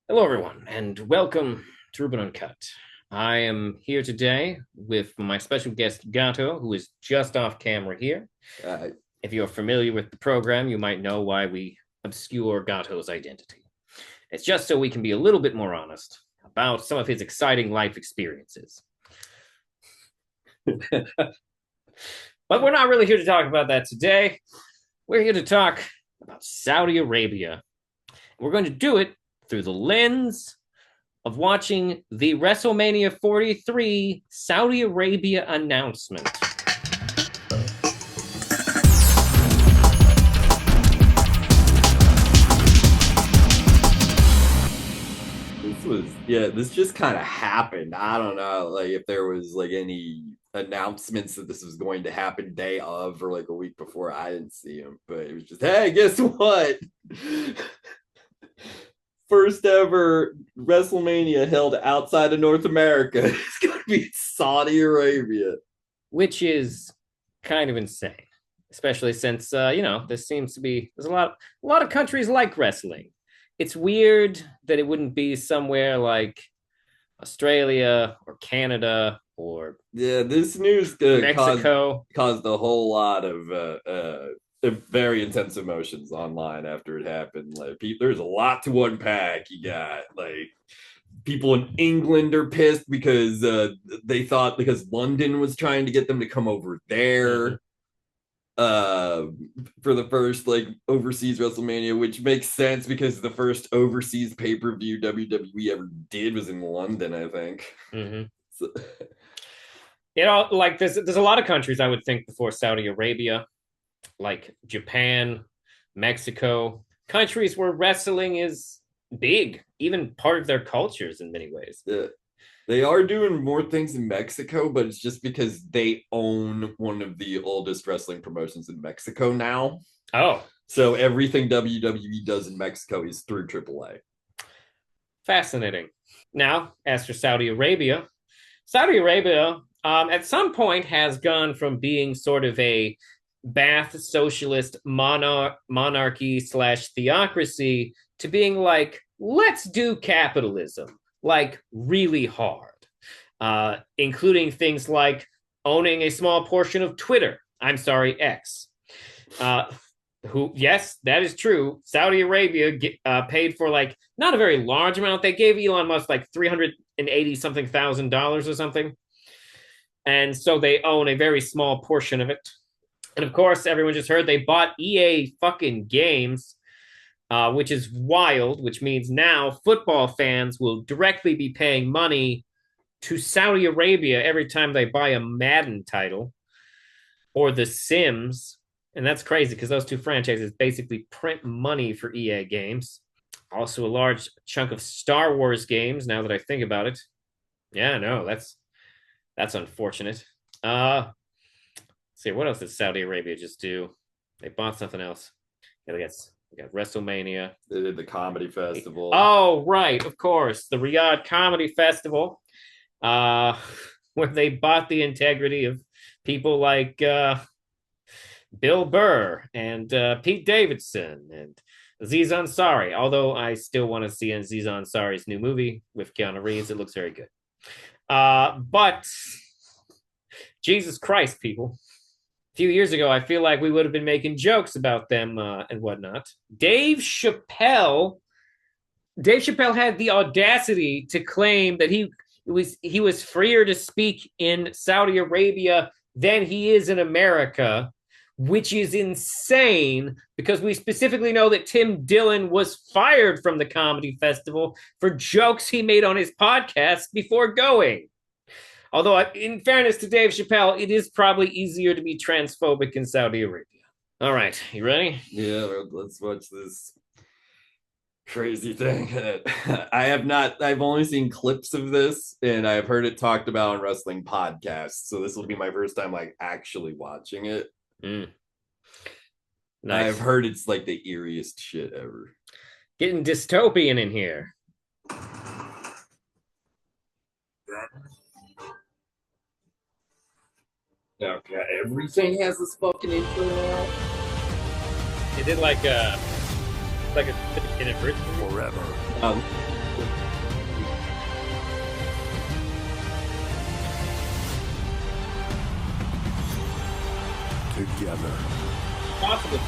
Hello, everyone, and welcome to Ruben Uncut. I am here today with my special guest, Gato, who is just off camera here. Uh, If you're familiar with the program, you might know why we obscure Gato's identity. It's just so we can be a little bit more honest about some of his exciting life experiences. But we're not really here to talk about that today. We're here to talk about Saudi Arabia. We're going to do it through the lens of watching the WrestleMania 43 Saudi Arabia announcement. this just kind of happened. I don't know, like if there was like any announcements that this was going to happen day of or like a week before. I didn't see them, but it was just, hey, guess what? First ever WrestleMania held outside of North America. It's going to be Saudi Arabia. Which is kind of insane, especially since there seems to be there's a lot of countries like wrestling. It's weird that it wouldn't be somewhere like Australia or Canada or Yeah, this news Mexico. caused a whole lot of very intense emotions online after it happened. Like, there's a lot to unpack. You got like people in England are pissed because they thought because London was trying to get them to come over Mm-hmm. there uh for the first like overseas WrestleMania, which makes sense because the first overseas pay-per-view WWE ever did was in London, I think. Mm-hmm. So, Like there's a lot of countries I would think before Saudi Arabia, like Japan, Mexico, countries where wrestling is big, even part of their cultures in many ways. yeah. They are doing more things in Mexico, but it's just because they own one of the oldest wrestling promotions in Mexico now. Oh, So everything WWE does in Mexico is through AAA. fascinating. Now, as for Saudi Arabia at some point has gone from being sort of a Ba'ath socialist monarchy slash theocracy to being like, let's do capitalism, like really hard, including things like owning a small portion of Twitter. I'm sorry, X. Uh, yes, that is true. Saudi Arabia paid for like not a very large amount. They gave Elon Musk like 380 something $1,000 or something. And so they own a very small portion of it. And of course, everyone just heard they bought EA fucking games, which is wild, which means now football fans will directly be paying money to Saudi Arabia every time they buy a Madden title or The Sims. And that's crazy because those two franchises basically print money for EA games. Also, a large chunk of Star Wars games. Now that I think about it, yeah, no, that's unfortunate. Let's see, what else did Saudi Arabia just do? They bought something else. Yeah, we got WrestleMania. They did the comedy festival. Oh, right, of course, the Riyadh Comedy Festival, uh, where they bought the integrity of people like Bill Bur and Pete Davidson and Aziz Ansari. Although I still want to see Aziz Ansari's new movie with Keanu Reeves, it looks very good. But Jesus Christ, people. A few years ago, I feel like we would have been making jokes about them and whatnot. Dave Chappelle had the audacity to claim that he was freer to speak in Saudi Arabia than he is in America, which is insane because we specifically know that Tim Dillon was fired from the comedy festival for jokes he made on his podcast before going. Although, in fairness to Dave Chappelle, it is probably easier to be transphobic in Saudi Arabia. All right, you ready? Yeah, let's watch this crazy thing. I've only seen clips of this and I've heard it talked about on wrestling podcasts. So this will be my first time like actually watching it. Mm, I've nice. heard it's like the eeriest shit ever. Getting dystopian in here. Okay, everything has this fucking intro now. They did like a 50-minute version. Forever. Um, together. Possibly.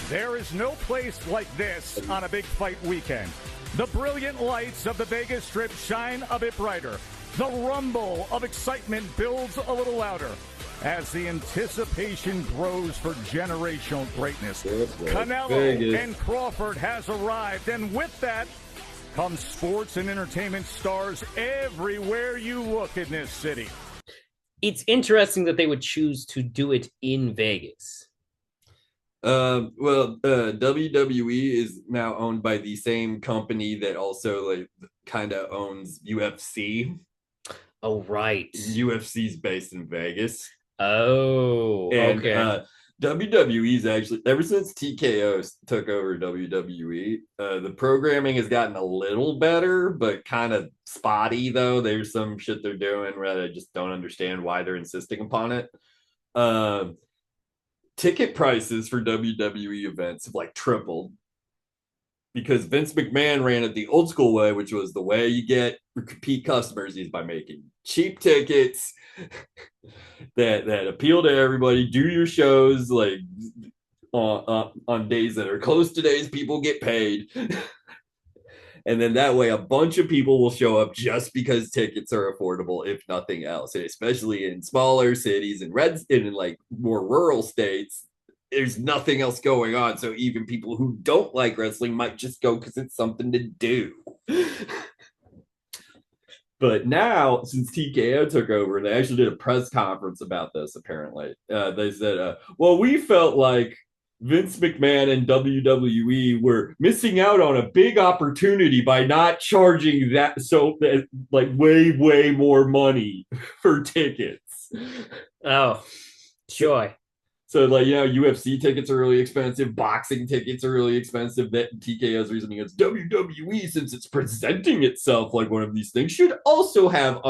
There is no place like this on a big fight weekend. The brilliant lights of the Vegas Strip shine a bit brighter. The rumble of excitement builds a little louder as the anticipation grows for generational greatness. Canelo and Crawford has arrived, and with that comes sports and entertainment stars everywhere you look in this city. It's interesting that they would choose to do it in Vegas. WWE is now owned by the same company that also like kind of owns UFC. Oh, right. UFC's based in Vegas. Oh, and, okay. WWE's actually, ever since TKO took over WWE, the programming has gotten a little better, but kind of spotty, though. There's some shit they're doing where I just don't understand why they're insisting upon it. Ticket prices for WWE events have like tripled because Vince McMahon ran it the old school way, which was the way you get repeat customers is by making cheap tickets that appeal to everybody. Do your shows like on days that are close to days people get paid. And then that way a bunch of people will show up just because tickets are affordable, if nothing else. And especially in smaller cities and in like more rural states, there's nothing else going on. So even people who don't like wrestling might just go because it's something to do. But now, since TKO took over, they actually did a press conference about this, apparently. They said, well, we felt like Vince McMahon and WWE were missing out on a big opportunity by not charging that like way more money for tickets. Oh, joy. So like, you know, UFC tickets are really expensive, boxing tickets are really expensive. That TKO's reasoning is WWE, since it's presenting itself like one of these things, should also have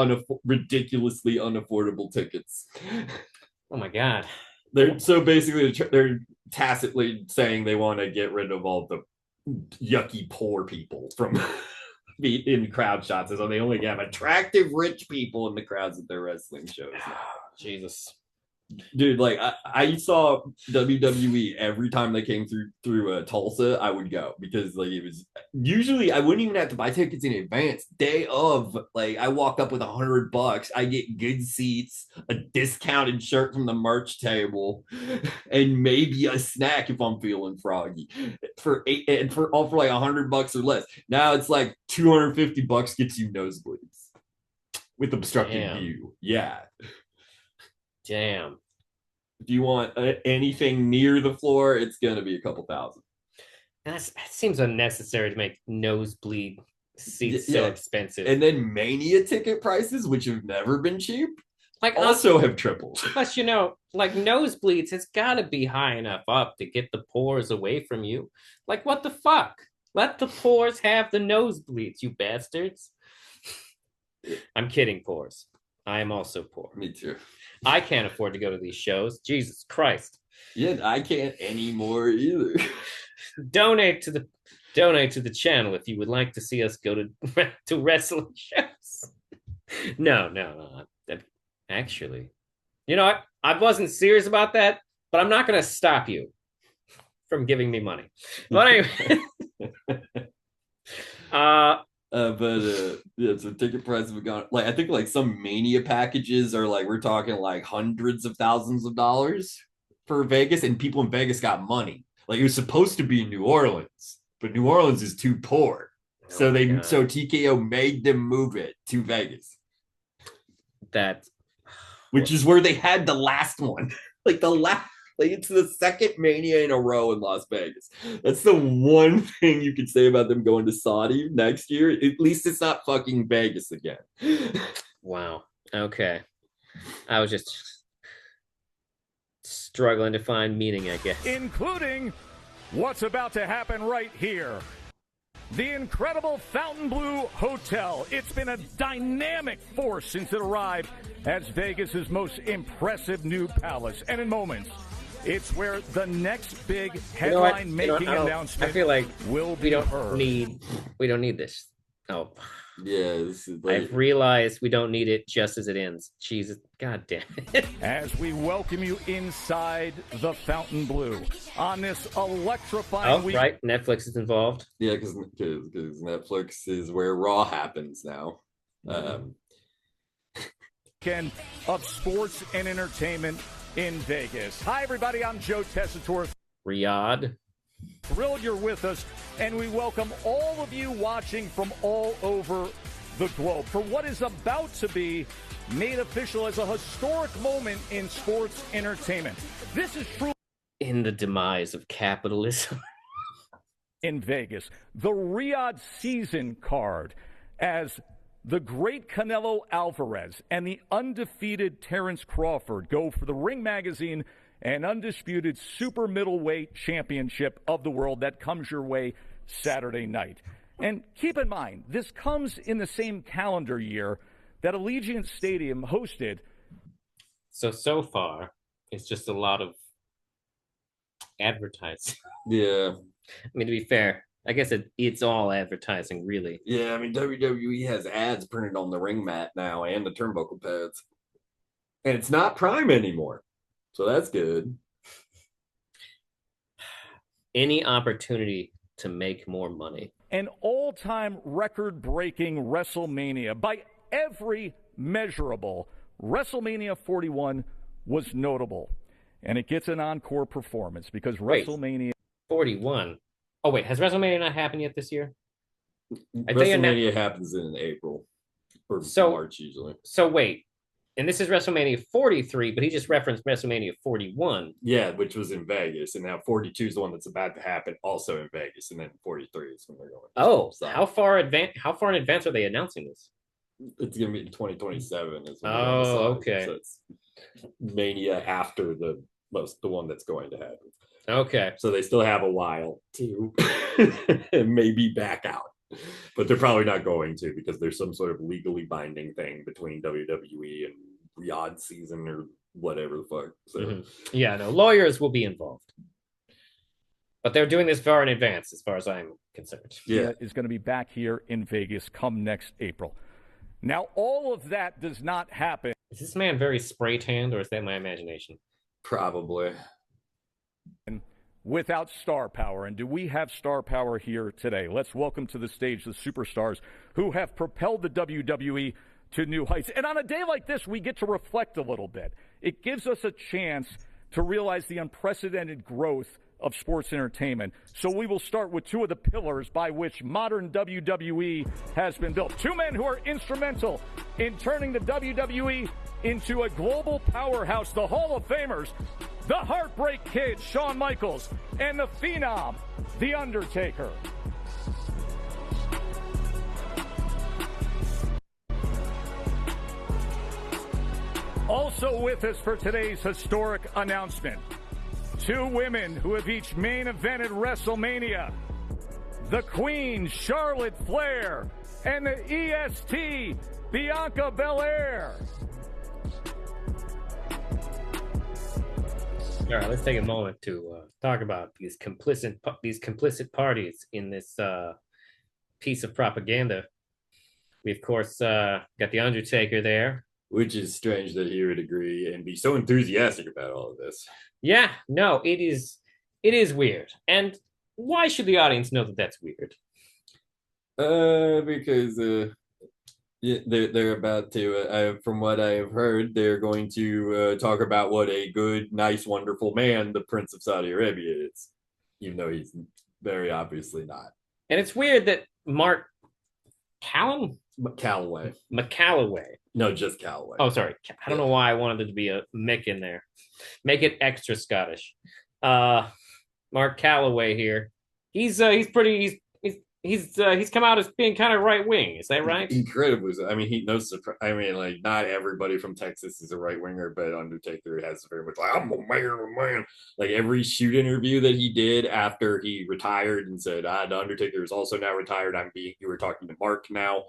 ridiculously unaffordable tickets. Oh my God. So basically they're tacitly saying they want to get rid of all the yucky poor people from in crowd shots, so they only have attractive rich people in the crowds at their wrestling shows. Jesus. Dude, like I saw WWE every time they came through Tulsa. I would go because like it was usually I wouldn't even have to buy tickets in advance. Day of, like I walk up with $100, I get good seats, a discounted shirt from the merch table, and maybe a snack if I'm feeling froggy for like $100 or less. Now it's like $250 gets you nosebleeds with obstructed view. Yeah. Damn. If you want anything near the floor, it's going to be a couple thousand. That seems unnecessary to make nosebleed seats so expensive. And then Mania ticket prices, which have never been cheap, like also have tripled. Plus, you know, like nosebleeds, it's got to be high enough up to get the pores away from you. Like, what the fuck? Let the pores have the nosebleeds, you bastards. I'm kidding, pores. I am also poor. Me too. I can't afford to go to these shows. Jesus Christ. Yeah, I can't anymore either. Donate to the channel if you would like to see us go to wrestling shows. No. Actually, you know what? I wasn't serious about that, but I'm not going to stop you from giving me money. But anyway. So ticket prices have gone, like I think like some Mania packages are like, we're talking like hundreds of thousands of dollars for Vegas, and people in Vegas got money. Like it was supposed to be in New Orleans, but New Orleans is too poor. So TKO made them move it to Vegas. Which is where they had the last one. Like it's the second Mania in a row in Las Vegas. That's the one thing you could say about them going to Saudi next year. At least it's not fucking Vegas again. Wow. Okay. I was just struggling to find meaning, I guess. Including what's about to happen right here. The incredible Fontainebleau Hotel. It's been a dynamic force since it arrived as Vegas's most impressive new palace. And in moments, it's where the next big headline-making announcement I feel like will we be heard. We don't need this. Oh, Yeah, this is like, I've realized we don't need it just as it ends. Jesus, god damn it. As we welcome you inside the Fountain Blue on this electrifying Oh, week. right. Netflix is involved. yeah, because Netflix is where Raw happens now. Weekend of sports and entertainment in Vegas. Hi, everybody. I'm Joe Tessitore. Riyadh. Thrilled you're with us, and we welcome all of you watching from all over the globe for what is about to be made official as a historic moment in sports entertainment. This is true. In the demise of capitalism. In Vegas, the Riyadh season card as the great Canelo Alvarez and the undefeated Terrence Crawford go for the Ring Magazine and undisputed super middleweight championship of the world that comes your way Saturday night. And keep in mind, this comes in the same calendar year that Allegiant Stadium hosted. So far, it's just a lot of advertising. Yeah. I mean, to be fair, I guess it's all advertising, really. Yeah, I mean, WWE has ads printed on the ring mat now and the turnbuckle pads. And it's not Prime anymore. So that's good. Any opportunity to make more money. An all-time record-breaking WrestleMania by every measurable. WrestleMania 41 was notable. And it gets an encore performance because WrestleMania 41. Oh, wait, has WrestleMania not happened yet this year? WrestleMania happens in April or March usually. So wait, and this is WrestleMania 43, but he just referenced WrestleMania 41. Yeah, which was in Vegas, and now 42 is the one that's about to happen, also in Vegas, and then 43 is when they're going. Oh, so how far in advance are they announcing this? It's gonna be in 2027. Oh, okay. So it's Mania after the one that's going to happen. Okay. So they still have a while to maybe back out. But they're probably not going to because there's some sort of legally binding thing between WWE and Riyadh season or whatever the fuck. So yeah, no, lawyers will be involved. But they're doing this far in advance as far as I'm concerned. Yeah, is going to be back here in Vegas come next April. Now, all of that does not happen. Is this man very spray tanned or is that my imagination? Probably. Without star power. And do we have star power here today? Let's welcome to the stage the superstars who have propelled the WWE to new heights. And on a day like this, we get to reflect a little bit. It gives us a chance to realize the unprecedented growth of sports entertainment. So we will start with two of the pillars by which modern WWE has been built. Two men who are instrumental in turning the WWE into a global powerhouse, the Hall of Famers, the Heartbreak Kid, Shawn Michaels, and the Phenom, The Undertaker. Also with us for today's historic announcement, two women who have each main evented WrestleMania, the Queen, Charlotte Flair, and the EST, Bianca Belair. All right, let's take a moment to talk about these complicit parties in this piece of propaganda. We, of course, got The Undertaker there. Which is strange that he would agree and be so enthusiastic about all of this. Yeah, no, it is weird. And why should the audience know that that's weird? Because they're about to, from what I've heard, they're going to talk about what a good, nice, wonderful man the Prince of Saudi Arabia is, even though he's very obviously not. And it's weird that Mark Calloway. No, just Calloway. Oh, sorry. I don't know why I wanted it to be a Mick in there. Make it extra Scottish. Mark Calloway here. He's come out as being kind of right wing. Is that right? Incredibly. I mean, like not everybody from Texas is a right winger, but Undertaker has very much like I'm a man. Like every shoot interview that he did after he retired and said, the Undertaker is also now retired. You were talking to Mark now.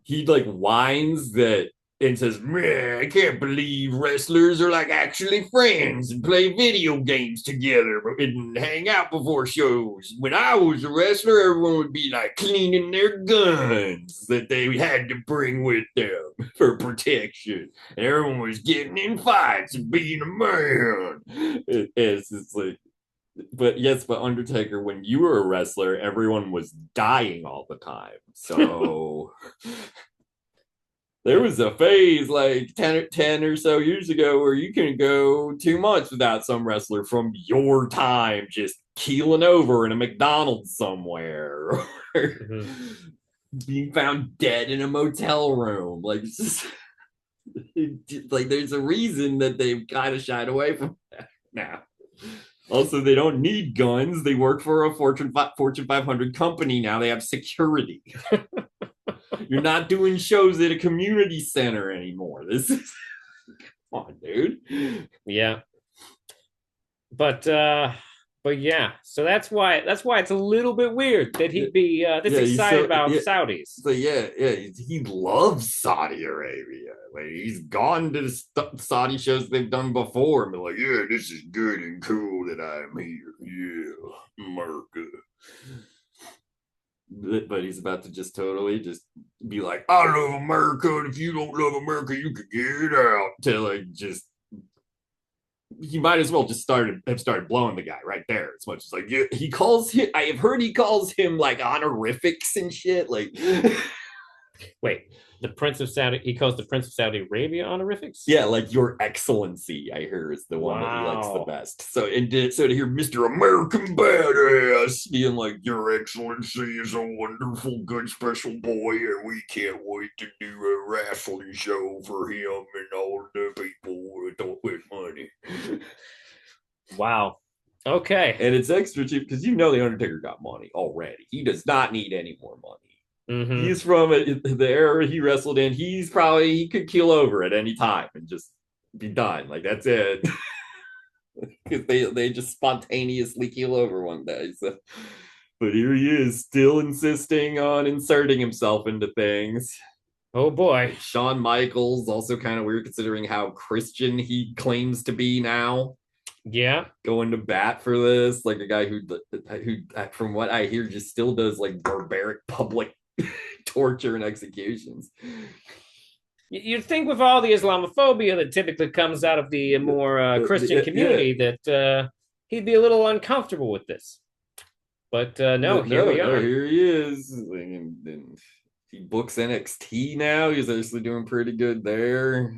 He like whines that and says, "Man, I can't believe wrestlers are like actually friends and play video games together and hang out before shows. When I was a wrestler, everyone would be like cleaning their guns that they had to bring with them for protection. And everyone was getting in fights and being a man." It's just like, but Undertaker, when you were a wrestler, everyone was dying all the time. So there was a phase like 10 or so years ago where you can go 2 months without some wrestler from your time just keeling over in a McDonald's somewhere or being found dead in a motel room. Like, it's just, like, there's a reason that they've kind of shied away from that now. Also, they don't need guns. They work for a Fortune 500 company now. They have security. You're not doing shows at a community center anymore. This is, come on, dude. Yeah. But yeah, so that's why it's a little bit weird that he'd be this excited about Saudis. So yeah, he loves Saudi Arabia. Like, he's gone to the Saudi shows they've done before and be like, "Yeah, this is good and cool that I'm here. Yeah, America." But he's about to just totally just be like, "I love America, and if you don't love America, you can get out." To like just, he might as well just have started blowing the guy right there. As much as like, yeah, he calls him. I have heard he calls him like honorifics and shit. Like, wait, the Prince of Saudi. He calls the Prince of Saudi Arabia honorifics. Yeah, like Your Excellency. I hear is the one that he likes the best. So so to hear Mr. American Badass being like, "Your Excellency is a wonderful, good, special boy, and we can't wait to do a wrestling show for him and all the people with money." Wow. Okay. And it's extra cheap because the Undertaker got money already. He does not need any more money. Mm-hmm. He's from the era he wrestled in. He could keel over at any time and just be done. Like, that's it. Because they just spontaneously keel over one day. So, but here he is, still insisting on inserting himself into things. Oh boy. Shawn Michaels, also kind of weird considering how Christian he claims to be now. Yeah, going to bat for this, like a guy who from what I hear just still does like barbaric public torture and executions. You'd think with all the Islamophobia that typically comes out of the more Christian community that he'd be a little uncomfortable with this. But no, here we are. Here he is. And he books NXT now. He's actually doing pretty good there.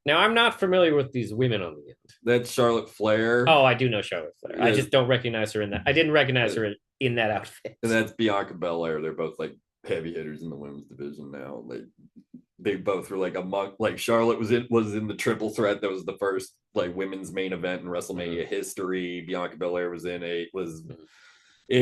Now, I'm not familiar with these women on the end. That's Charlotte Flair. Oh, I do know Charlotte Flair. Yes. I just don't recognize her in that. I didn't recognize her in that outfit. And that's Bianca Belair. They're both like heavy hitters in the women's division now. They both were like among, like Charlotte was in the triple threat. That was the first like women's main event in WrestleMania history. Bianca Belair was in a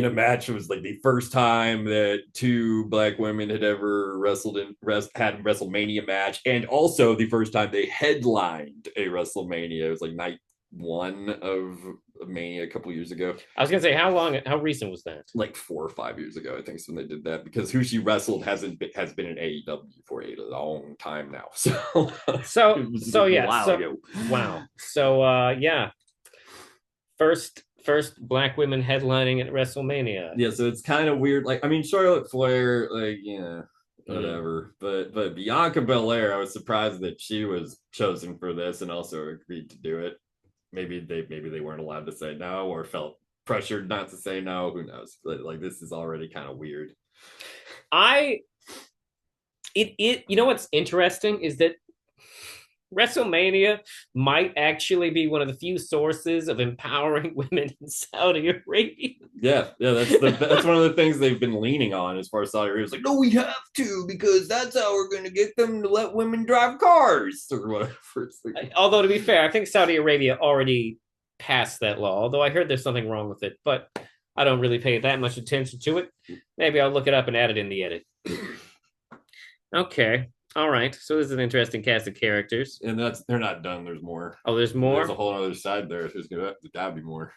match. It was like the first time that two black women had ever had a WrestleMania match, and also the first time they headlined a WrestleMania. It was like night one of Mania a couple years ago. I was gonna say, how recent was that? Like 4 or 5 years ago, I think, is when they did that, because who she wrestled has been in AEW for a long time now. So yeah. Wow. So yeah. First black women headlining at WrestleMania. Yeah, so it's kind of weird. Like, I mean, Charlotte Flair, like, yeah, whatever. But Bianca Belair, I was surprised that she was chosen for this and also agreed to do it. Maybe they weren't allowed to say no or felt pressured not to say no. Who knows? But like, this is already kind of weird. You know what's interesting is that WrestleMania might actually be one of the few sources of empowering women in Saudi Arabia. Yeah, that's one of the things they've been leaning on as far as Saudi Arabia. It's like, no, we have to, because that's how we're going to get them to let women drive cars or whatever. Although, to be fair, I think Saudi Arabia already passed that law, although I heard there's something wrong with it, but I don't really pay that much attention to it. Maybe I'll look it up and add it in the edit. Okay. All right. So this is an interesting cast of characters. And they're not done. There's more. Oh, there's more? There's a whole other side there. There's gotta be more.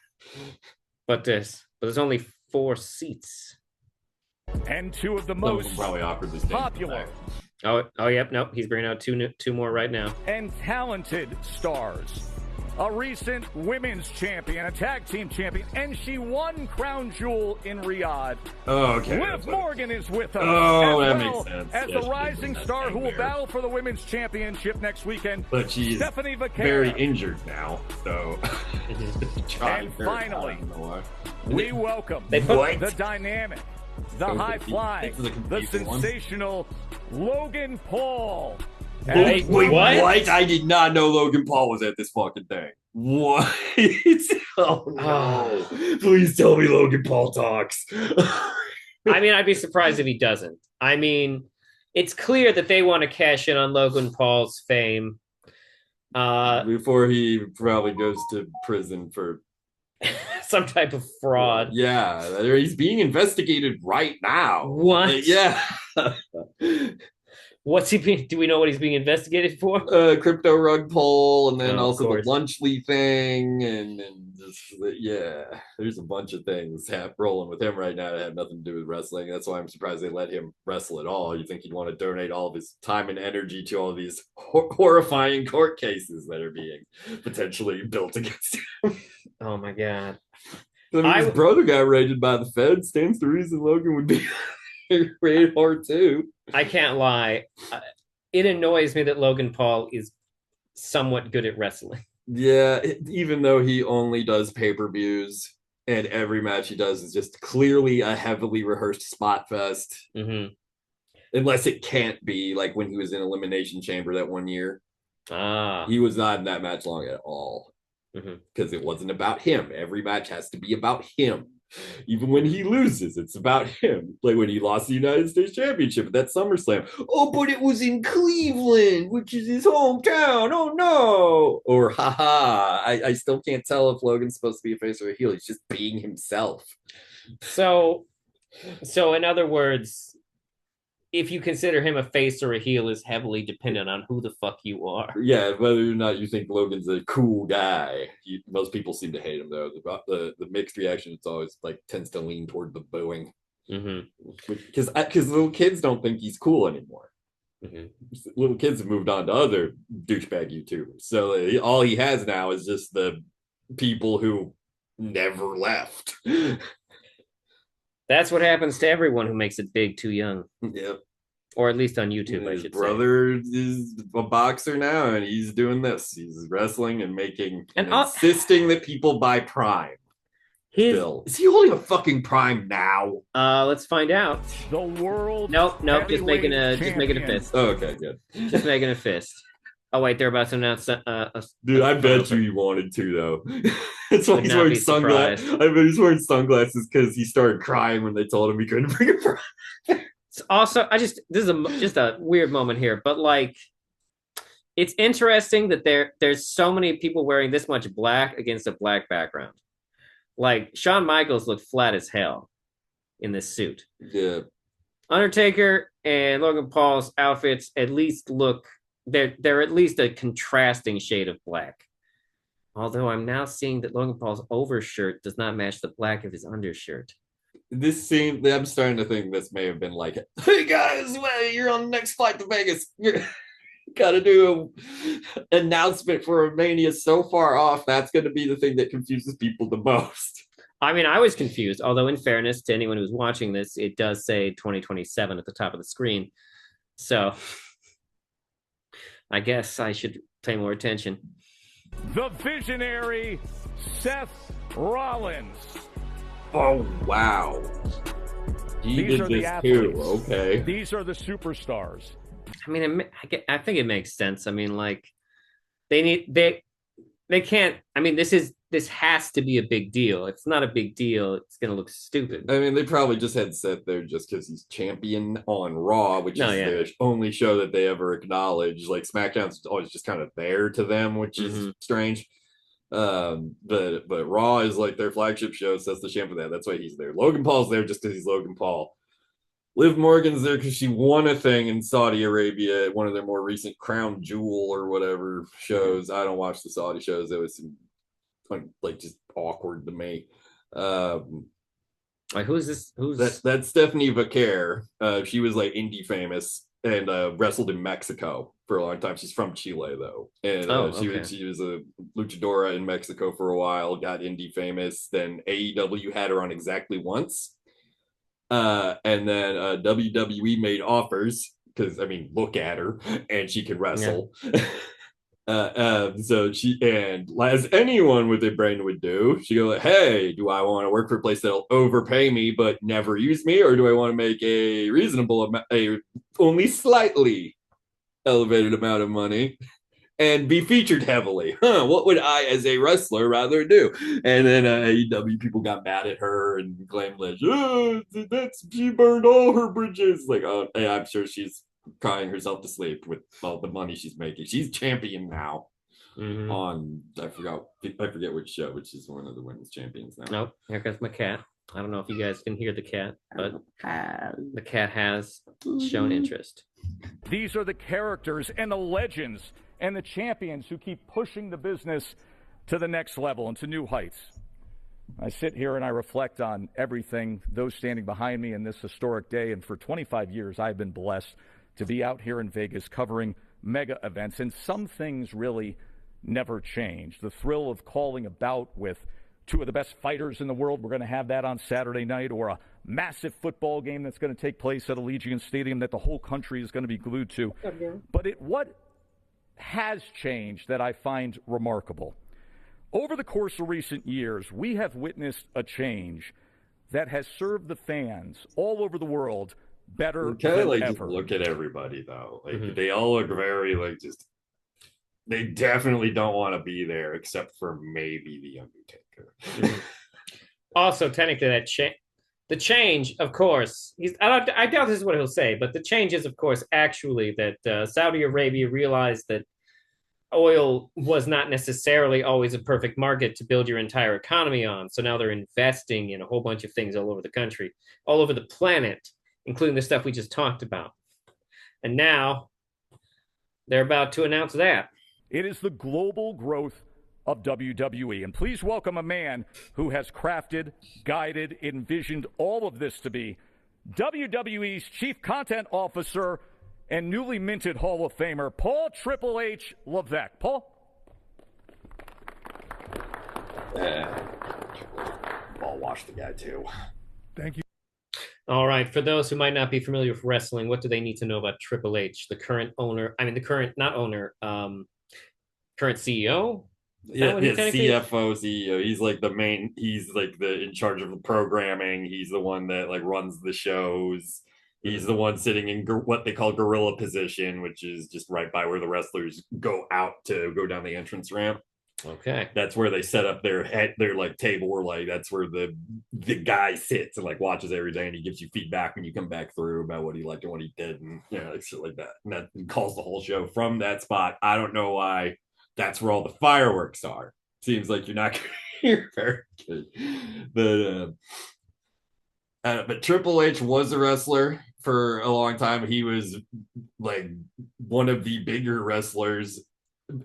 But there's only 4 seats. And two of the most probably awkwardly popular, Oh, yep. Nope. He's bringing out two more right now. And talented stars. A recent women's champion, a tag team champion, and she won Crown Jewel in Riyadh. Oh, okay. Liv Morgan is with us. Oh, as that well makes sense. as Yeah, the rising star who will there. battle for the women's championship next weekend. But she's Stephanie Vaquera. very injured now, so. And finally, we welcome What? the dynamic, the high flying, the sensational Logan Paul. Wait, what? what? I did not know Logan Paul was at this fucking thing. What? Oh no! Please tell me Logan Paul talks. I mean, I'd be surprised if he doesn't. I mean, it's clear that they want to cash in on Logan Paul's fame. Before he probably goes to prison for some type of fraud. Yeah, he's being investigated right now. What? Yeah. What's he being? Do we know what he's being investigated for? Crypto rug pull, and then also the course. Lunchley thing, and just, yeah, there's a bunch of things rolling with him right now that have nothing to do with wrestling. That's why I'm surprised they let him wrestle at all. You think he'd want to donate all of his time and energy to all these horrifying court cases that are being potentially built against him. Oh my god! I mean, his brother got raided by the Fed. Stands to reason Logan would be rated hard too. I can't lie. It annoys me that Logan Paul is somewhat good at wrestling. Yeah, even though he only does pay-per-views and every match he does is just clearly a heavily rehearsed spot fest. Mm-hmm. Unless it can't be, like when he was in Elimination Chamber that one year. Ah. He was not in that match long at all. Because it wasn't about him. Every match has to be about him. Even when he loses, it's about him. Like when he lost the United States Championship at that SummerSlam. Oh, but it was in Cleveland, which is his hometown. Oh, no. Or, haha, I still can't tell if Logan's supposed to be a face or a heel. He's just being himself. So in other words, if you consider him a face or a heel is heavily dependent on who the fuck you are. Yeah, whether or not you think Logan's a cool guy. Most people seem to hate him, though. The mixed reaction, it's always like tends to lean toward the booing. Because little kids don't think he's cool anymore. Little kids have moved on to other douchebag YouTubers. So all he has now is just the people who never left. That's what happens to everyone who makes it big too young. Yep. Or at least on YouTube, I should say. His brother is a boxer now, and he's doing this. He's wrestling and insisting that people buy Prime. Is he holding a fucking Prime now? Let's find out. The world. Nope. Just making a fist. Oh, okay, good. Just making a fist. Oh wait, they're about to announce. Dude, I bet you he wanted to though. That's why he's wearing sunglasses. I bet he's wearing sunglasses because he started crying when they told him he couldn't bring a Prime. Also, this is just a weird moment here, but like, it's interesting that there's so many people wearing this much black against a black background. Like Shawn Michaels looked flat as hell in this suit. Yeah. Undertaker and Logan Paul's outfits at least look they're at least a contrasting shade of black. Although I'm now seeing that Logan Paul's overshirt does not match the black of his undershirt. I'm starting to think this may have been like, hey guys, you're on the next flight to Vegas. You gotta do an announcement for a Mania so far off. That's going to be the thing that confuses people the most. I mean, I was confused, although in fairness to anyone who's watching this, it does say 2027 at the top of the screen. So I guess I should pay more attention. The visionary Seth Rollins. Oh, wow. He did this too. Okay. These are the superstars. I mean, I think it makes sense. I mean, like, they can't. I mean, this has to be a big deal. If it's not a big deal, it's gonna look stupid. I mean, they probably just had Seth there just because he's champion on Raw, which is the only show that they ever acknowledge. Like SmackDown's always just kind of there to them, which is strange. But Raw is like their flagship show, so that's the champ of that. That's why he's there. Logan Paul's there just because he's Logan Paul. Liv Morgan's there because she won a thing in Saudi Arabia at one of their more recent Crown Jewel or whatever shows. I don't watch the Saudi shows. It was like just awkward to me. Like who's this? That's Stephanie Vaquer. She was like indie famous wrestled in Mexico for a long time. She's from Chile though, and she was a luchadora in Mexico for a while. Got indie famous. Then AEW had her on exactly once, and then WWE made offers because I mean, look at her, and she can wrestle. Yeah. So she, and as anyone with a brain would do, she go like, hey, do I want to work for a place that'll overpay me but never use me, or do I want to make a reasonable amount, a only slightly elevated amount of money and be featured heavily? What would I as a wrestler rather do? And then AEW people got mad at her and claimed like, she burned all her bridges. Like, oh yeah, I'm sure she's crying herself to sleep with all the money she's making. She's champion now on I forget which show, which is one of the women's champions now. Nope, here comes my cat. I don't know if you guys can hear the cat, but the cat has shown interest. These are the characters and the legends and the champions who keep pushing the business to the next level and to new heights. I sit here and I reflect on everything, those standing behind me in this historic day, and for 25 years I've been blessed to be out here in Vegas covering mega events, and some things really never change. The thrill of calling a bout with two of the best fighters in the world, we're going to have that on Saturday night, or a massive football game that's going to take place at Allegiant Stadium that the whole country is going to be glued to. But what has changed that I find remarkable, over the course of recent years, we have witnessed a change that has served the fans all over the world better than like ever. Look at everybody though, like they all look very like just. They definitely don't want to be there, except for maybe the Undertaker. Also, technically, the change, of course, I doubt this is what he'll say, but the change is, of course, actually that Saudi Arabia realized that oil was not necessarily always a perfect market to build your entire economy on. So now they're investing in a whole bunch of things all over the country, all over the planet, including the stuff we just talked about. And now they're about to announce that. It is the global growth of WWE. And please welcome a man who has crafted, guided, envisioned all of this to be WWE's Chief Content Officer and newly minted Hall of Famer, Paul Triple H Levesque. Paul? I'll watch the guy too. Thank you. All right. For those who might not be familiar with wrestling, what do they need to know about Triple H, the current owner? I mean, the current, not owner, current CEO? Yeah, CFO, CEO. He's like the main, he's like the in charge of the programming. He's the one that like runs the shows. He's the one sitting in what they call gorilla position, which is just right by where the wrestlers go out to go down the entrance ramp. Okay. That's where they set up their like table, or like that's where the guy sits and like watches every day, and he gives you feedback when you come back through about what he liked and what he did, and like shit like that. And that calls the whole show from that spot. I don't know why that's where all the fireworks are. Seems like you're not going to hear very good. But Triple H was a wrestler for a long time. He was like one of the bigger wrestlers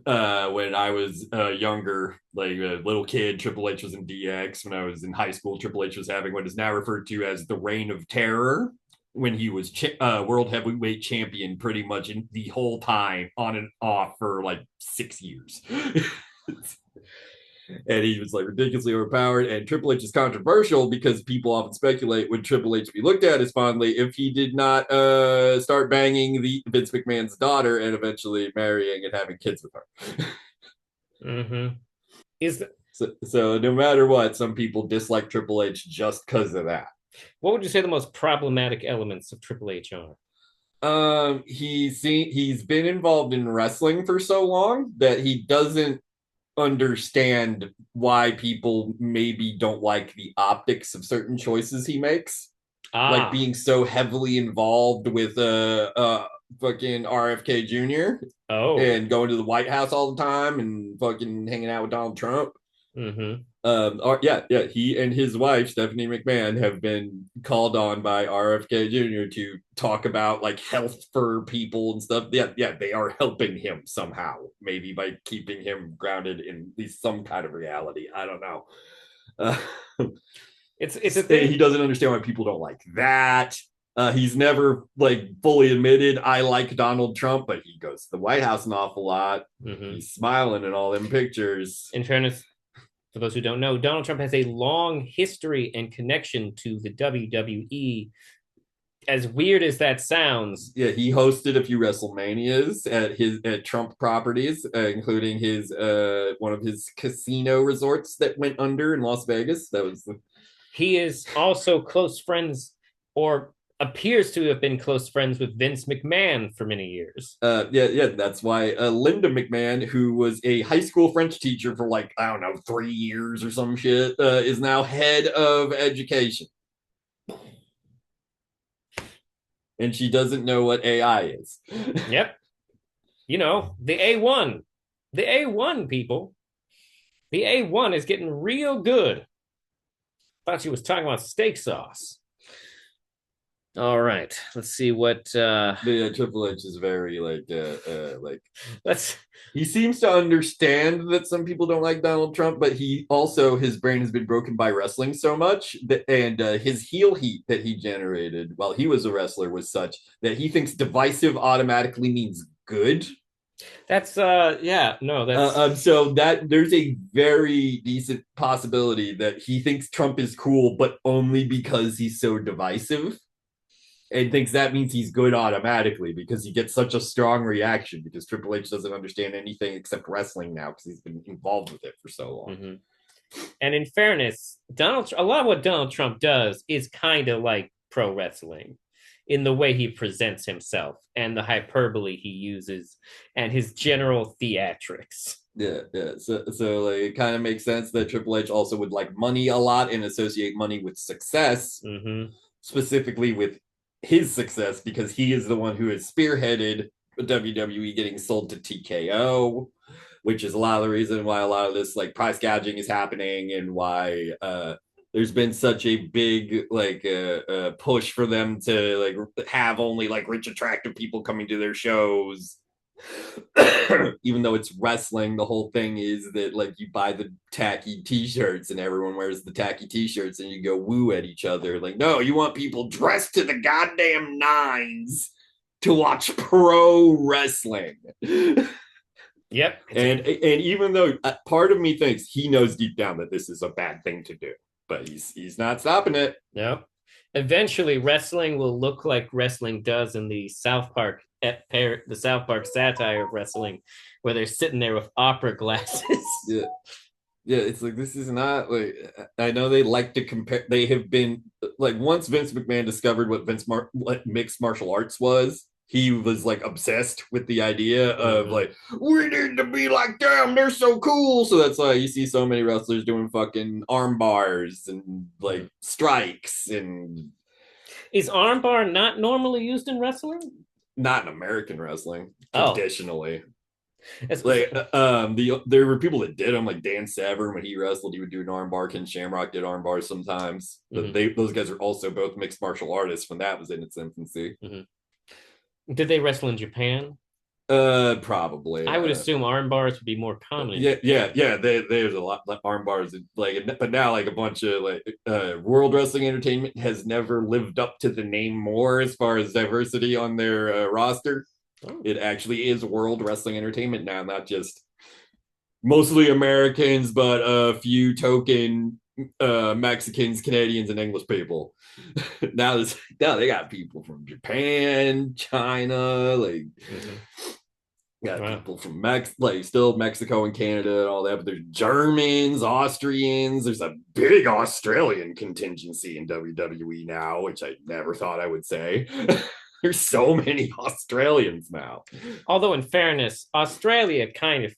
when I was younger, like a little kid. Triple H was in DX. When I was in high school, Triple H was having what is now referred to as the Reign of Terror, when he was world heavyweight champion pretty much in the whole time, on and off for like 6 years. And he was like ridiculously overpowered. And Triple H is controversial because people often speculate, would Triple H be looked at as fondly if he did not start banging the Vince McMahon's daughter and eventually marrying and having kids with her? So no matter what, some people dislike Triple H just because of that. What would you say the most problematic elements of Triple H are? He's been involved in wrestling for so long that he doesn't understand why people maybe don't like the optics of certain choices he makes. Like being so heavily involved with fucking RFK Jr. And going to the White House all the time and fucking hanging out with Donald Trump. He and his wife Stephanie McMahon have been called on by RFK Jr. to talk about like health for people and stuff. They are helping him somehow, maybe by keeping him grounded in at least some kind of reality. I don't know. It's a thing. He doesn't understand why people don't like that. He's never like fully admitted I like Donald Trump, but he goes to the White House an awful lot. Mm-hmm. He's smiling in all them pictures. In fairness, for those who don't know, Donald Trump has a long history and connection to the WWE. As weird as that sounds, Yeah, he hosted a few WrestleManias at Trump properties, including his one of his casino resorts that went under in Las Vegas. That was he is also close friends, or appears to have been close friends with Vince McMahon for many years. yeah. That's why Linda McMahon, who was a high school French teacher for like I don't know 3 years or some shit, is now head of education, and she doesn't know what AI is. Yep. You know, the A1. The A1, people. The A1 is getting real good. Thought she was talking about steak sauce. All right, let's see what. Yeah, Triple H is very like Let's. he seems to understand that some people don't like Donald Trump, but he also his brain has been broken by wrestling so much that and his heel heat that he generated while he was a wrestler was such that he thinks divisive automatically means good. That's yeah, no, that's So that there's a very decent possibility that he thinks Trump is cool, but only because he's so divisive and thinks that means he's good automatically because he gets such a strong reaction because Triple H doesn't understand anything except wrestling now because he's been involved with it for so long. Mm-hmm. And in fairness, a lot of what Donald Trump does is kind of like pro wrestling in the way he presents himself and the hyperbole he uses and his general theatrics. Yeah. So like, it kind of makes sense that Triple H also would like money a lot and associate money with success, specifically with his success because he is the one who has spearheaded WWE getting sold to TKO, which is a lot of the reason why a lot of this like price gouging is happening and why there's been such a big like push for them to like have only like rich attractive people coming to their shows. Even though it's wrestling, the whole thing is that like you buy the tacky t-shirts and everyone wears the tacky t-shirts and you go woo at each other. Like, no, you want people dressed to the goddamn nines to watch pro wrestling. Yep. And even though part of me thinks he knows deep down that this is a bad thing to do, but he's not stopping it. No. Eventually, wrestling will look like wrestling does in the South Park satire of wrestling, where they're sitting there with opera glasses. Yeah, it's like this is not like I know they like to compare. They have been like once Vince McMahon discovered what mixed martial arts was, he was like obsessed with the idea of like we need to be like them. They're so cool. So that's why you see so many wrestlers doing fucking arm bars and like strikes and. Is armbar not normally used in wrestling? Not in American wrestling traditionally. It's like there were people that did them, like Dan Severn when he wrestled, he would do an armbar. Ken Shamrock did armbars sometimes. But those guys are also both mixed martial artists when that was in its infancy. Did they wrestle in Japan? Probably. I would assume arm bars would be more common. Yeah. There's a lot like arm bars, like, but now like a bunch of like World Wrestling Entertainment has never lived up to the name more as far as diversity on their roster. Oh. It actually is World Wrestling Entertainment now, not just mostly Americans, but a few token Mexicans, Canadians, and English people. now they got people from Japan, China, like got people from still Mexico and Canada and all that, but there's Germans, Austrians, there's a big Australian contingency in WWE now, which I never thought I would say. There's so many Australians now. Although, in fairness, Australia kind of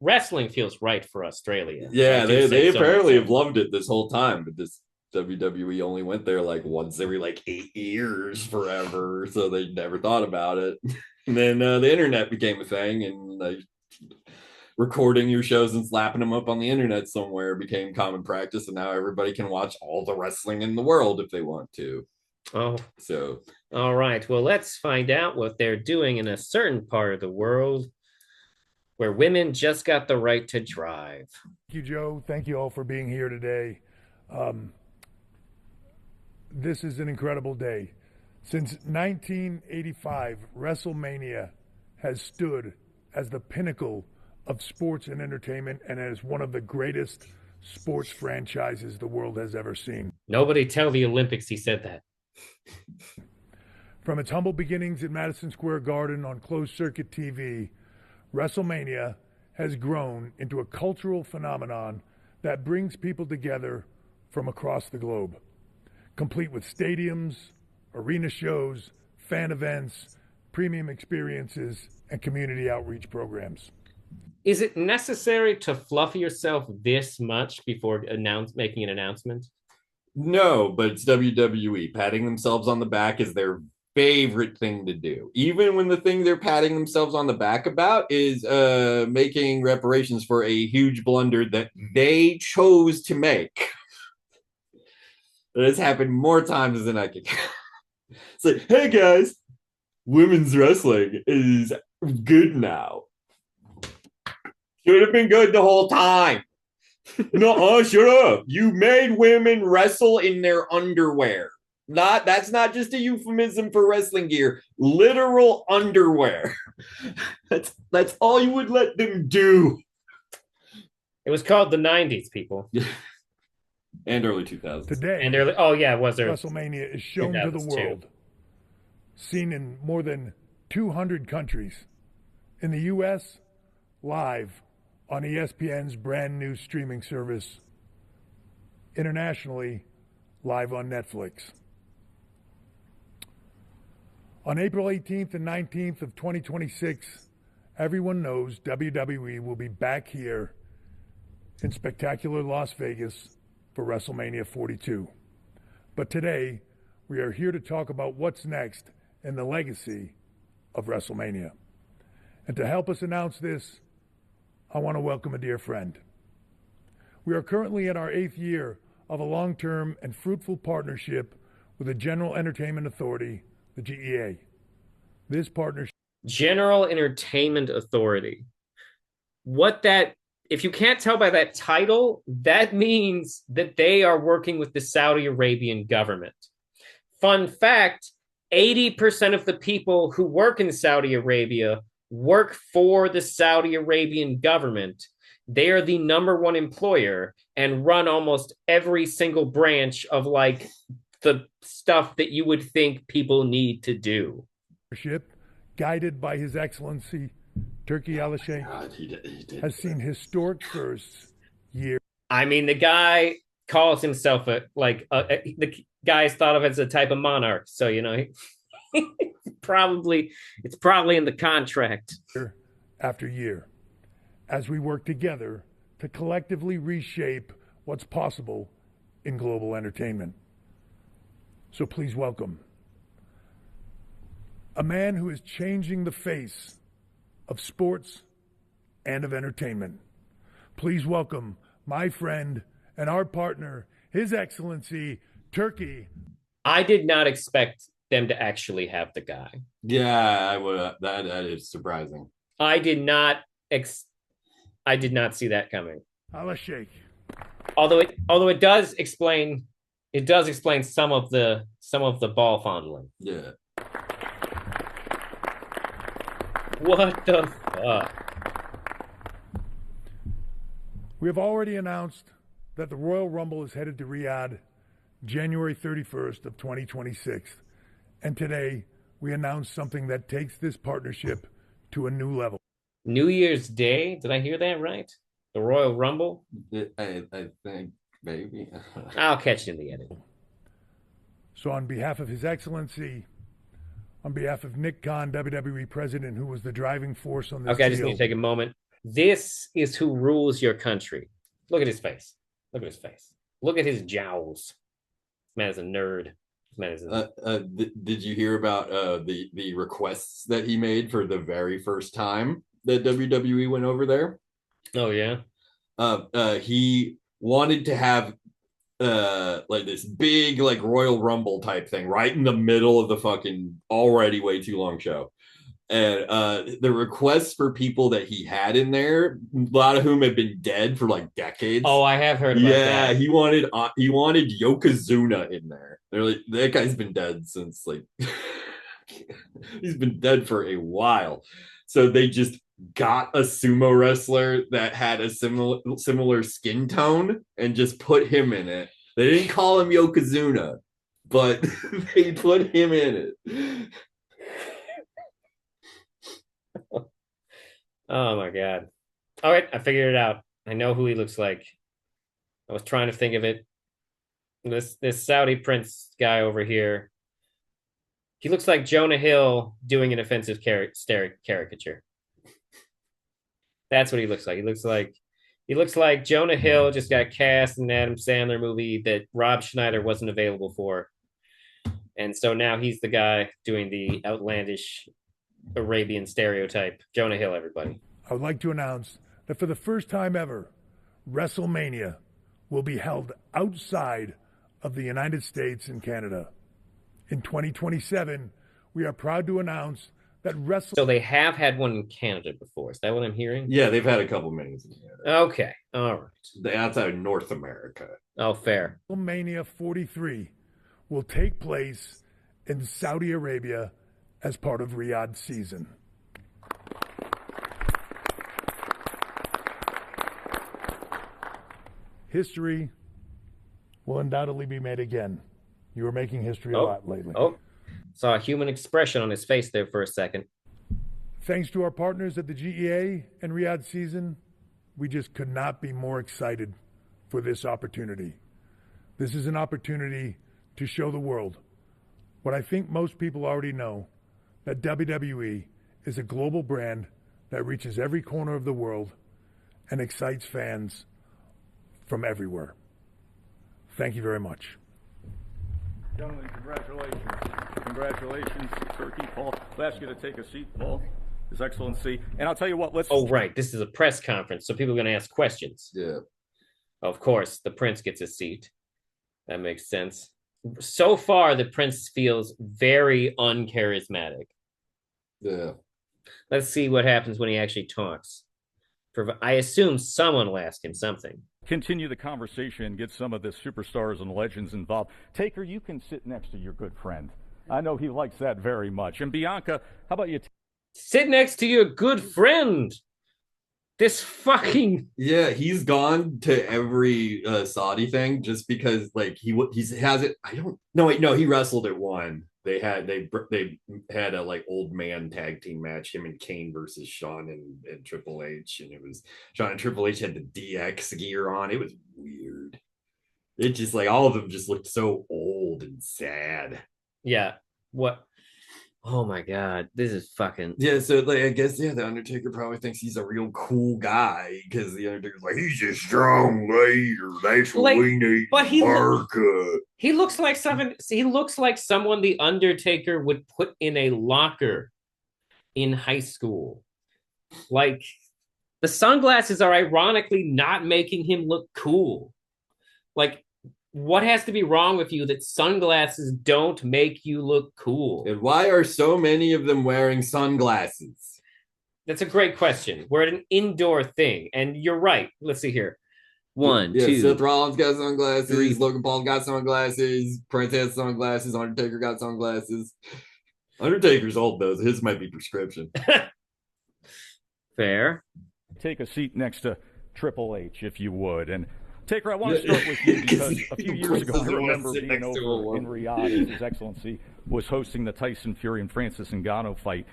wrestling feels right for Australia. Yeah, they apparently have loved it this whole time, but this WWE only went there like once every like 8 years forever, so they never thought about it. And then the internet became a thing, and recording your shows and slapping them up on the internet somewhere became common practice, and now everybody can watch all the wrestling in the world if they want to. Oh, so all right. Well, let's find out what they're doing in a certain part of the world where women just got the right to drive. Thank you, Joe. Thank you all for being here today. This is an incredible day. Since 1985, WrestleMania has stood as the pinnacle of sports and entertainment and as one of the greatest sports franchises the world has ever seen. Nobody tell the Olympics he said that. From its humble beginnings at Madison Square Garden on closed-circuit TV, WrestleMania has grown into a cultural phenomenon that brings people together from across the globe, complete with stadiums, arena shows, fan events, premium experiences, and community outreach programs. Is it necessary to fluff yourself this much before making an announcement? No, but it's WWE. Patting themselves on the back is their favorite thing to do. Even when the thing they're patting themselves on the back about is making reparations for a huge blunder that they chose to make. It's happened more times than I can count. It's like, hey guys, women's wrestling is good now. Should have been good the whole time. No, shut up. You made women wrestle in their underwear. That's not just a euphemism for wrestling gear. Literal underwear. That's all you would let them do. It was called the 90s, people. And early 2000s. Today, and early, oh yeah, was there? WrestleMania is shown to the world. Seen in more than 200 countries. In the U.S., live on ESPN's brand new streaming service. Internationally, live on Netflix. On April 18th and 19th of 2026, everyone knows WWE will be back here in spectacular Las Vegas for WrestleMania 42. But today, we are here to talk about what's next in the legacy of WrestleMania. And to help us announce this, I want to welcome a dear friend. We are currently in our 8th year of a long-term and fruitful partnership with the General Entertainment Authority, the GEA. This partnership... General Entertainment Authority. If you can't tell by that title, that means that they are working with the Saudi Arabian government. Fun fact, 80% of the people who work in Saudi Arabia work for the Saudi Arabian government. They are the #1 employer and run almost every single branch of like the stuff that you would think people need to do. Guided by His Excellency Turki Al-Sheikh has seen historic firsts year. I mean, the guy calls himself the guy's thought of as a type of monarch. So, you know, it's probably in the contract. Year after year, as we work together to collectively reshape what's possible in global entertainment. So please welcome a man who is changing the face of sports and of entertainment. Please welcome my friend and our partner, His Excellency Turki. I did not expect them to actually have the guy. Yeah, I would. That is surprising. I did not see that coming. Al-Sheikh. Although it does explain some of the ball fondling. Yeah. What the fuck? We have already announced that the Royal Rumble is headed to Riyadh January 31st of 2026. And today we announced something that takes this partnership to a new level. New Year's Day? Did I hear that right? The Royal Rumble? I think maybe. I'll catch you in the edit. So on behalf of His Excellency, on behalf of Nick Khan, WWE president, who was the driving force on this Okay, I just need to take a moment. This is who rules your country. Look at his face. Look at his face. Look at his jowls. This man is a nerd. This man is did you hear about the requests that he made for the very first time that WWE went over there? Oh, yeah? He wanted to have like this big like Royal Rumble type thing right in the middle of the fucking already way too long show. And the requests for people that he had in there, a lot of whom have been dead for like decades. Oh, I have heard about that. Yeah, he wanted Yokozuna in there. They're like, that guy's been dead since like he's been dead for a while. So they just got a sumo wrestler that had a similar skin tone and just put him in it. They didn't call him Yokozuna, but they put him in it. Oh my God. All right, I figured it out. I know who he looks like. I was trying to think of it. This Saudi prince guy over here. He looks like Jonah Hill doing an offensive caricature. That's what he looks like. He looks like Jonah Hill just got cast in an Adam Sandler movie that Rob Schneider wasn't available for. And so now he's the guy doing the outlandish Arabian stereotype. Jonah Hill, everybody. I would like to announce that for the first time ever, WrestleMania will be held outside of the United States and Canada. In 2027, we are proud to announce that So they have had one in Canada before. Is that what I'm hearing? Yeah, they've had a couple minis in Canada. Okay. All right. The outside of North America. Oh, fair. WrestleMania 43 will take place in Saudi Arabia as part of Riyadh season. History will undoubtedly be made again. You are making history a lot lately. Oh, saw a human expression on his face there for a second. Thanks to our partners at the GEA and Riyadh season, we just could not be more excited for this opportunity. This is an opportunity to show the world what I think most people already know, that WWE is a global brand that reaches every corner of the world and excites fans from everywhere. Thank you very much. Gentlemen, congratulations. Congratulations, Turkey. Paul, I'll ask you to take a seat, Paul. His Excellency. And I'll tell you what, let's... Oh, right. This is a press conference, so people are going to ask questions. Yeah. Of course, the prince gets a seat. That makes sense. So far, the prince feels very uncharismatic. Yeah. Let's see what happens when he actually talks. I assume someone will ask him something. continue the conversation and get some of the superstars and legends involved. Taker, you can sit next to your good friend. I know he likes that very much. And Bianca, how about you? Sit next to your good friend. This fucking... Yeah, he's gone to every Saudi thing just because, like, he has it. I don't... No, wait, no, he wrestled at one. They had a like old man tag team match, him and Kane versus Shawn and Triple H, and it was Shawn and Triple H had the DX gear on. It was weird. It just like all of them just looked so old and sad. Yeah. What? Oh my god, this is fucking... Yeah, so like I guess the Undertaker probably thinks he's a real cool guy because the Undertaker's like, he's a strong leader. That's what we need. But he looks like someone. He looks like someone the Undertaker would put in a locker in high school. Like, the sunglasses are ironically not making him look cool. Like, what has to be wrong with you that sunglasses don't make you look cool? And why are so many of them wearing sunglasses? That's a great question. We're at an indoor thing, and you're right. Let's see here. One, two. Seth Rollins got sunglasses. 3. Logan Paul got sunglasses. Prince has sunglasses. Undertaker got sunglasses. Undertaker's old, though. His might be prescription. Fair. Take a seat next to Triple H, if you would. And Taker, I want to start with you because a few years ago, I remember being over in Riyadh as His Excellency was hosting the Tyson Fury and Francis Ngannou fight.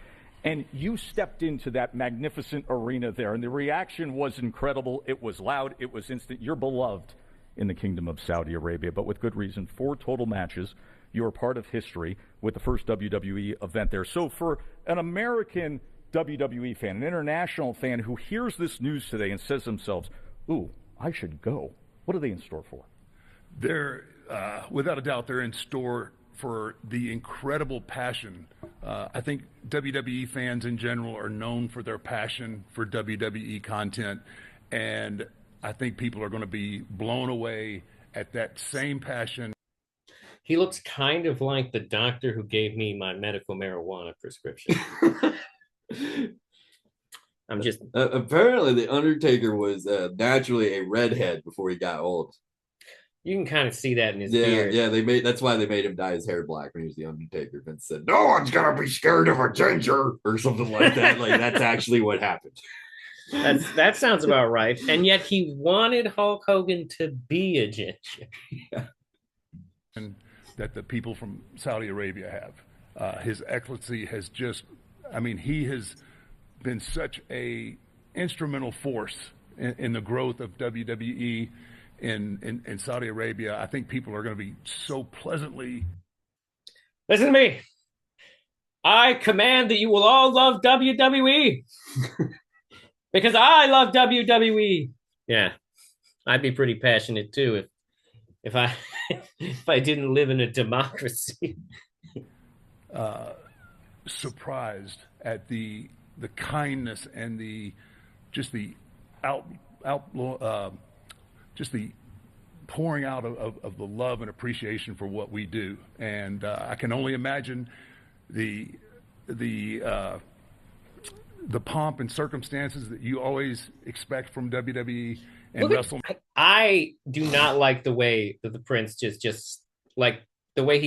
And you stepped into that magnificent arena there, and the reaction was incredible. It was loud. It was instant. You're beloved in the Kingdom of Saudi Arabia, but with good reason. 4 total matches. You are part of history with the first WWE event there. So for an American WWE fan, an international fan who hears this news today and says to themselves, ooh, I should go. What are they in store for? They're, without a doubt, they're in store for the incredible passion. I think WWE fans in general are known for their passion for WWE content, and I think people are going to be blown away at that same passion. He looks kind of like the doctor who gave me my medical marijuana prescription. I'm just apparently the Undertaker was naturally a redhead before he got old. You can kind of see that in his beard. Yeah, that's why they made him dye his hair black when he was the Undertaker. Vince said, "No one's gonna be scared of a ginger," or something like that. Like that's actually what happened. That sounds about right. And yet he wanted Hulk Hogan to be a ginger. Yeah. And that the people from Saudi Arabia have. His Excellency has just, I mean, he has been such a instrumental force in the growth of WWE in Saudi Arabia. I think people are going to be so pleasantly. Listen to me. I command that you will all love WWE because I love WWE. Yeah, I'd be pretty passionate too if I if I didn't live in a democracy. Surprised at the kindness and the pouring out of the love and appreciation for what we do, and I can only imagine the pomp and circumstances that you always expect from WWE and WrestleMania. I do not like the way that the Prince just like the way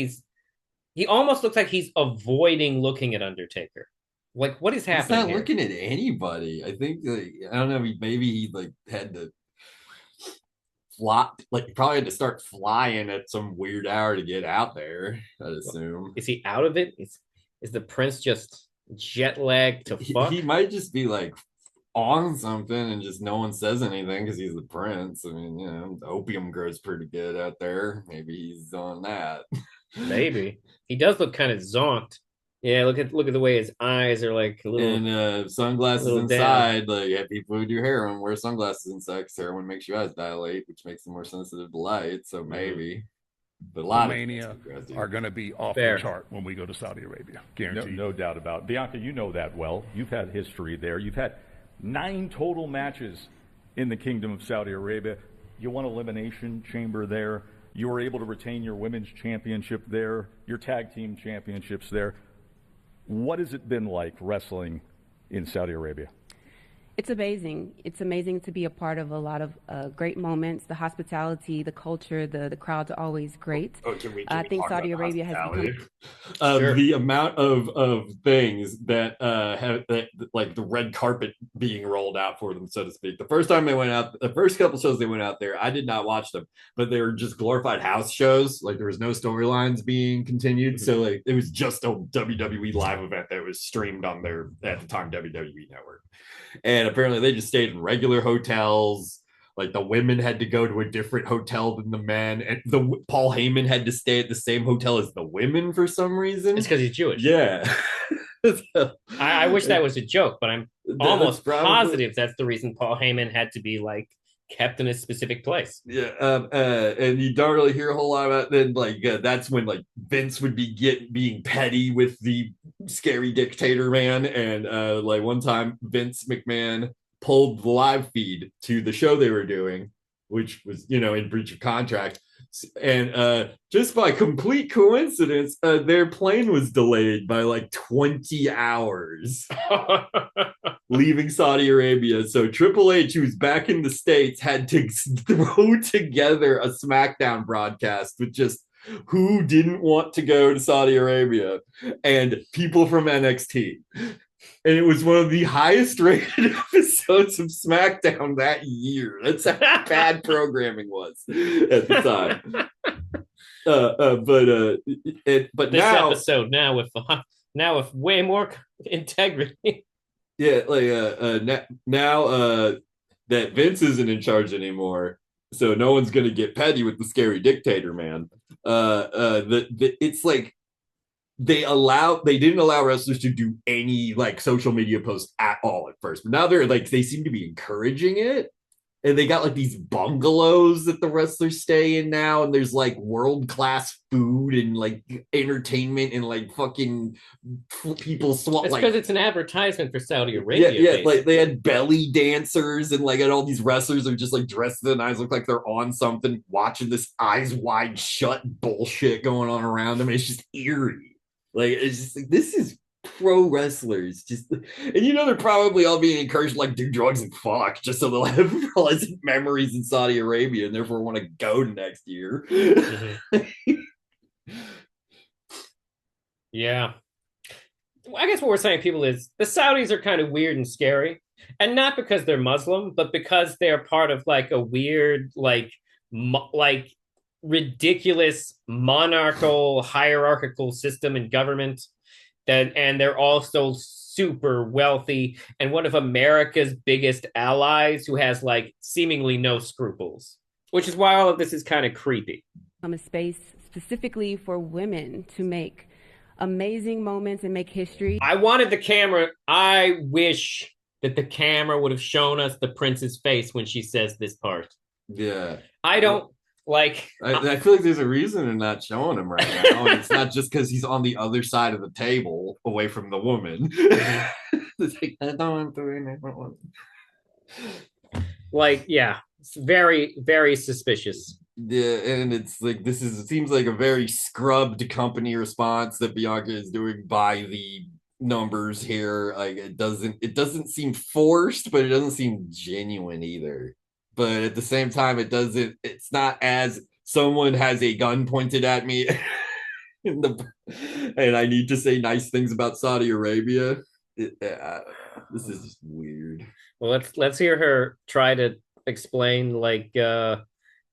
he almost looks like he's avoiding looking at Undertaker. Like, what is happening? He's not here? looking at anybody. I think, I don't know, maybe he like had to flop, like probably had to start flying at some weird hour to get out there, I'd assume. Is he out of it? Is the Prince just jet lagged to fuck? He might just be like on something and just no one says anything because he's the Prince. I mean, you know, the opium grows pretty good out there. Maybe he's on that. Maybe. He does look kind of zonked. Yeah, look at the way his eyes are like a little. And sunglasses little inside. Like, yeah, people who do heroin wear sunglasses inside because heroin makes your eyes dilate, which makes them more sensitive to light. So maybe. But a lot Mania are going to be off Fair. the chart when we go to Saudi Arabia. Guaranteed. No doubt about it. Bianca, you know that well. You've had history there. You've had 9 total matches in the Kingdom of Saudi Arabia. You won Elimination Chamber there. You were able to retain your women's championship there, your tag team championships there. What has it been like wrestling in Saudi Arabia? It's amazing. It's amazing to be a part of a lot of great moments. The hospitality, the culture, the crowds are always great. I think Saudi Arabia has become the amount of things that have that like the red carpet being rolled out for them, so to speak. The first time they went out, the first couple shows they went out there, I did not watch them, but they were just glorified house shows. Like there was no storylines being continued, so like it was just a WWE live event that was streamed on their at the time WWE network. And apparently they just stayed in regular hotels. Like the women had to go to a different hotel than the men, and Paul Heyman had to stay at the same hotel as the women for some reason. It's because he's Jewish. Yeah. I wish that was a joke, but I'm almost positive that's the reason Paul Heyman had to be like kept in a specific place. Yeah, and you don't really hear a whole lot about then. Like that's when like Vince would be being petty with the scary dictator man, and like one time Vince McMahon pulled the live feed to the show they were doing, which was in breach of contract, and just by complete coincidence, their plane was delayed by like 20 hours. Leaving Saudi Arabia. So Triple H, who's back in the States, had to throw together a SmackDown broadcast with just who didn't want to go to Saudi Arabia and people from NXT. And it was one of the highest rated episodes of SmackDown that year. That's how bad programming was at the time. But this now, episode now with way more integrity. Yeah, like now that Vince isn't in charge anymore, so no one's gonna get petty with the scary dictator man. It's like they didn't allow wrestlers to do any like social media posts at all at first, but now they seem to be encouraging it. And they got like these bungalows that the wrestlers stay in now, and there's like world-class food and like entertainment and like fucking people swap. It's like because it's an advertisement for Saudi Arabia. Yeah, like they had belly dancers and like all these wrestlers are just like dressed to the nines, look like they're on something, watching this eyes wide shut bullshit going on around them. And it's just eerie. Like it's just like this is pro wrestlers. Just and they're probably all being encouraged to like do drugs and fuck just so they'll have pleasant memories in Saudi Arabia and therefore want to go to next year. Yeah. I guess what we're saying, people, is the Saudis are kind of weird and scary, and not because they're Muslim, but because they're part of like a weird, like ridiculous monarchical hierarchical system in government and they're also super wealthy and one of America's biggest allies who has like seemingly no scruples, which is why all of this is kind of creepy. A space specifically for women to make amazing moments and make history. I wanted the camera. I wish that the camera would have shown us the prince's face when she says this part. Yeah. I don't like. I feel like there's a reason they're not showing him right now. And it's not just because he's on the other side of the table away from the woman. It's like, I don't want to. Like, yeah, it's very, very suspicious. Yeah, and it's like it seems like a very scrubbed company response that Bianca is doing by the numbers here. Like it doesn't seem forced, but it doesn't seem genuine either. But at the same time, it's not as someone has a gun pointed at me and I need to say nice things about Saudi Arabia. This is just weird. Well, let's hear her try to explain like the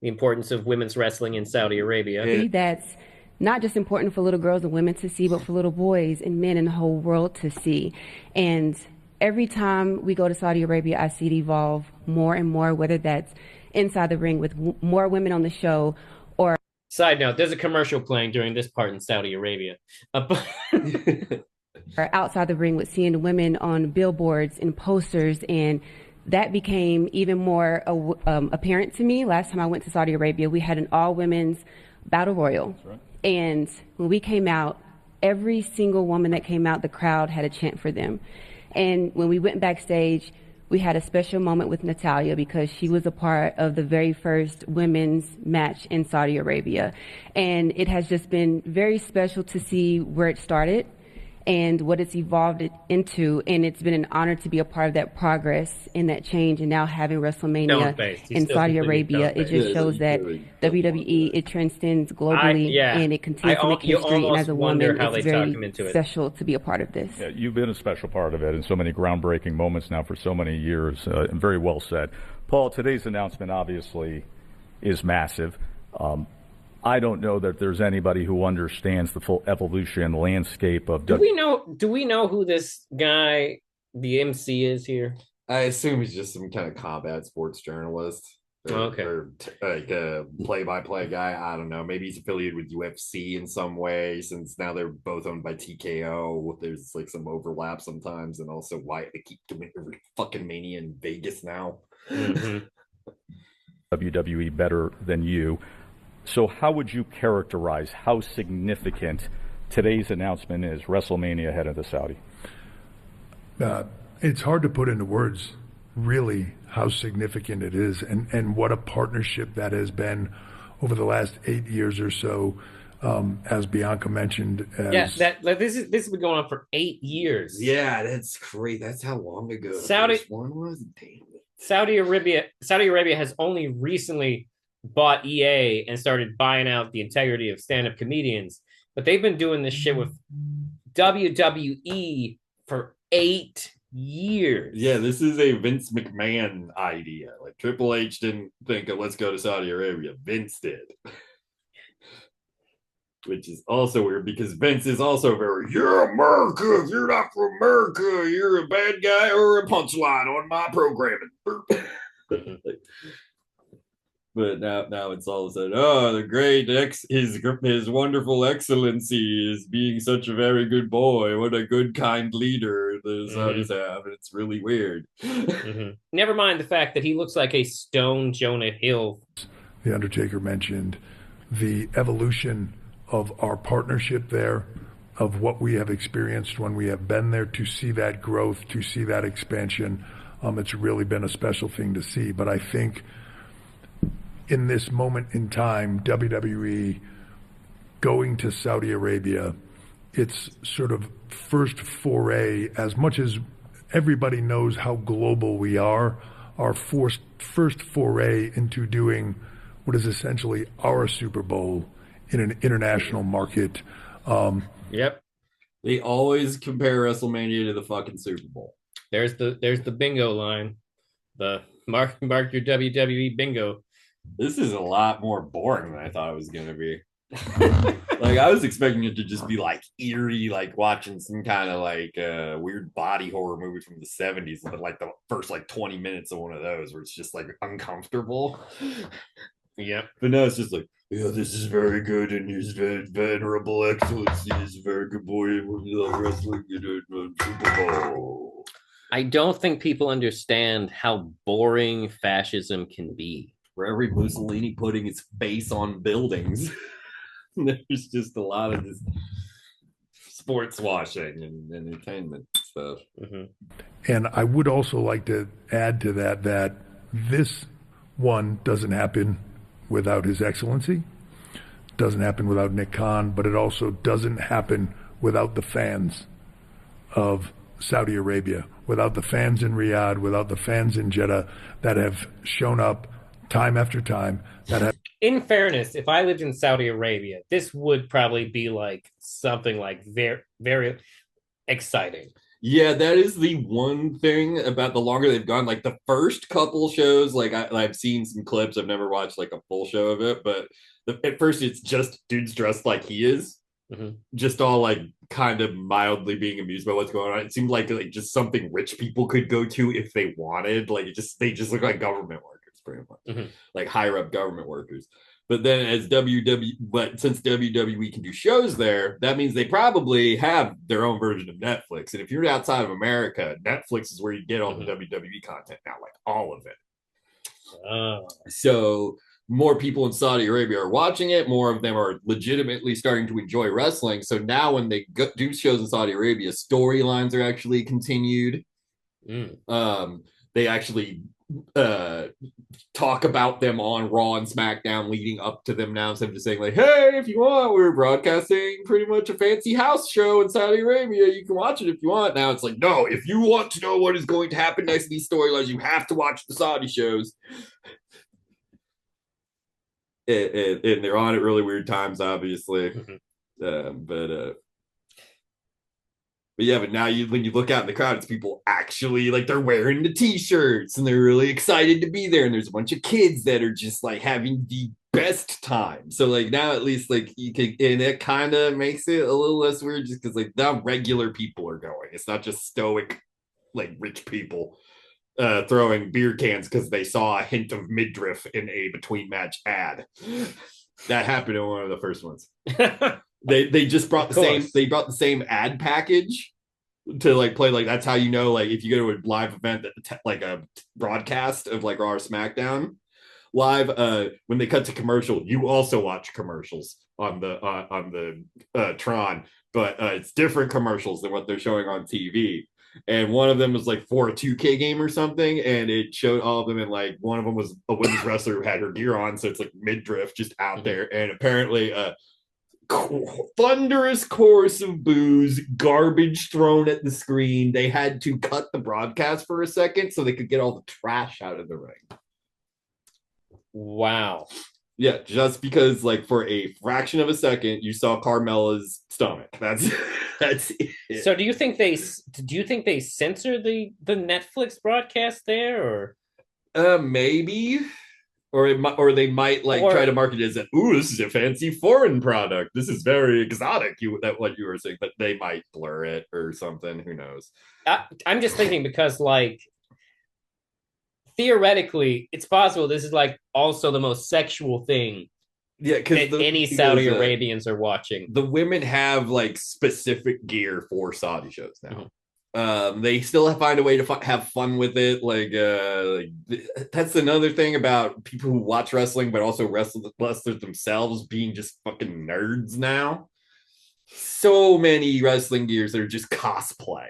importance of women's wrestling in Saudi Arabia. That's not just important for little girls and women to see, but for little boys and men in the whole world to see. And every time we go to Saudi Arabia, I see it evolve more and more, whether that's inside the ring with more women on the show or... Side note, there's a commercial playing during this part in Saudi Arabia. Or outside the ring with seeing women on billboards and posters, and that became even more apparent to me. Last time I went to Saudi Arabia, we had an all-women's battle royal. That's right. And when we came out, every single woman that came out, the crowd had a chant for them. And when we went backstage, we had a special moment with Natalya because she was a part of the very first women's match in Saudi Arabia. And it has just been very special to see where it started and what it's evolved into, and it's been an honor to be a part of that progress and that change, and now having WrestleMania in Saudi Arabia, it just shows that WWE, it transcends globally, and it continues to make history, and as a woman, it's very special to be a part of this. Yeah, you've been a special part of it in so many groundbreaking moments now for so many years, and very well said. Paul, today's announcement obviously is massive. I don't know that there's anybody who understands the full evolution landscape of. Do we know who this guy, the MC, is here? I assume he's just some kind of combat sports journalist. Or like a play-by-play guy. I don't know. Maybe he's affiliated with UFC in some way, since now they're both owned by TKO. There's like some overlap sometimes, and also why they keep doing every fucking Mania in Vegas now. Mm-hmm. WWE better than you. So how would you characterize how significant today's announcement is, WrestleMania ahead of the Saudi? It's hard to put into words, really, how significant it is and what a partnership that has been over the last 8 years or so, as Bianca mentioned. Yes, this has been going on for 8 years. Yeah, that's great. That's how long ago Saudi Arabia has only recently bought EA and started buying out the integrity of stand-up comedians, but they've been doing this shit with WWE for 8 years. Yeah, this is a Vince McMahon idea. Like Triple H didn't think of let's go to Saudi Arabia. Vince did. Which is also weird because Vince is also very, you're America. If you're not from America, you're a bad guy or a punchline on my programming. But now it's all of a sudden, the great his wonderful excellency is being such a very good boy. What a good, kind leader the Saudis have. And it's really weird. Mm-hmm. Never mind the fact that he looks like a stone Jonah Hill. The Undertaker mentioned the evolution of our partnership there, of what we have experienced when we have been there, to see that growth, to see that expansion. It's really been a special thing to see. But I think in this moment in time, WWE going to Saudi Arabia, it's sort of first foray, as much as everybody knows how global we are, our first foray into doing what is essentially our Super Bowl in an international market. Yep. They always compare WrestleMania to the fucking Super Bowl. There's the bingo line. The mark your WWE bingo. This is a lot more boring than I thought it was going to be. Like, I was expecting it to just be like eerie, like watching some kind of like weird body horror movie from the 70s, but like the first like 20 minutes of one of those where it's just like uncomfortable. Yep. But no, it's just like, yeah, this is very good, and his venerable excellency is a very good boy. Wrestling in Super Bowl. I don't think people understand how boring fascism can be. For every Mussolini putting his face on buildings, there's just a lot of this sports washing and entertainment stuff. Mm-hmm. And I would also like to add to that this one doesn't happen without His Excellency, doesn't happen without Nick Khan, but it also doesn't happen without the fans of Saudi Arabia, without the fans in Riyadh, without the fans in Jeddah that have shown up time after time. In fairness, if I lived in Saudi Arabia, this would probably be like something like very, very exciting. Yeah, that is the one thing about the longer they've gone. Like the first couple shows, like I've seen some clips. I've never watched like a full show of it, but at first it's just dudes dressed like he is, just all like kind of mildly being amused by what's going on. It seemed like just something rich people could go to if they wanted. Like they just look like government workers, pretty much, like higher up government workers. But then but since WWE can do shows there, that means they probably have their own version of Netflix. And if you're outside of America, Netflix is where you get all the WWE content now, like all of it. So more people in Saudi Arabia are watching it. More of them are legitimately starting to enjoy wrestling. So now when they do shows in Saudi Arabia, storylines are actually continued. They actually talk about them on Raw and SmackDown leading up to them now, instead of just saying like, hey, if you want, we're broadcasting pretty much a fancy house show in Saudi Arabia, you can watch it if you want. Now it's like, no, if you want to know what is going to happen next to these storylines, you have to watch the Saudi shows. And they're on at really weird times, obviously. But yeah, but now when you look out in the crowd, it's people actually like they're wearing the t-shirts and they're really excited to be there. And there's a bunch of kids that are just like having the best time. So like now at least like you can, and it kind of makes it a little less weird just because like now regular people are going. It's not just stoic like rich people throwing beer cans because they saw a hint of midriff in a between match ad. That happened in one of the first ones. They just brought the same ad package to like play, like that's how you know, like if you go to a live event that like a broadcast of like Raw or SmackDown live, when they cut to commercial, you also watch commercials on the Tron, but it's different commercials than what they're showing on TV. And one of them was like for a 2K game or something, and it showed all of them, and like one of them was a women's wrestler who had her gear on, so it's like midriff just out there, and apparently thunderous chorus of boos, garbage thrown at the screen. They had to cut the broadcast for a second so they could get all the trash out of the ring. Wow. Yeah, just because like for a fraction of a second you saw Carmella's stomach. That's it. So do you think they censor the Netflix broadcast there, or maybe? Or they might like try to market it as this is a fancy foreign product. This is very exotic. What you were saying, but they might blur it or something. Who knows? I'm just thinking because like theoretically, it's possible this is like also the most sexual thing. Yeah, because any Saudi Arabians are watching. The women have like specific gear for Saudi shows now. They still find a way to have fun with it. Like that's another thing about people who watch wrestling, but also wrestlers themselves being just fucking nerds now. So many wrestling gears that are just cosplay.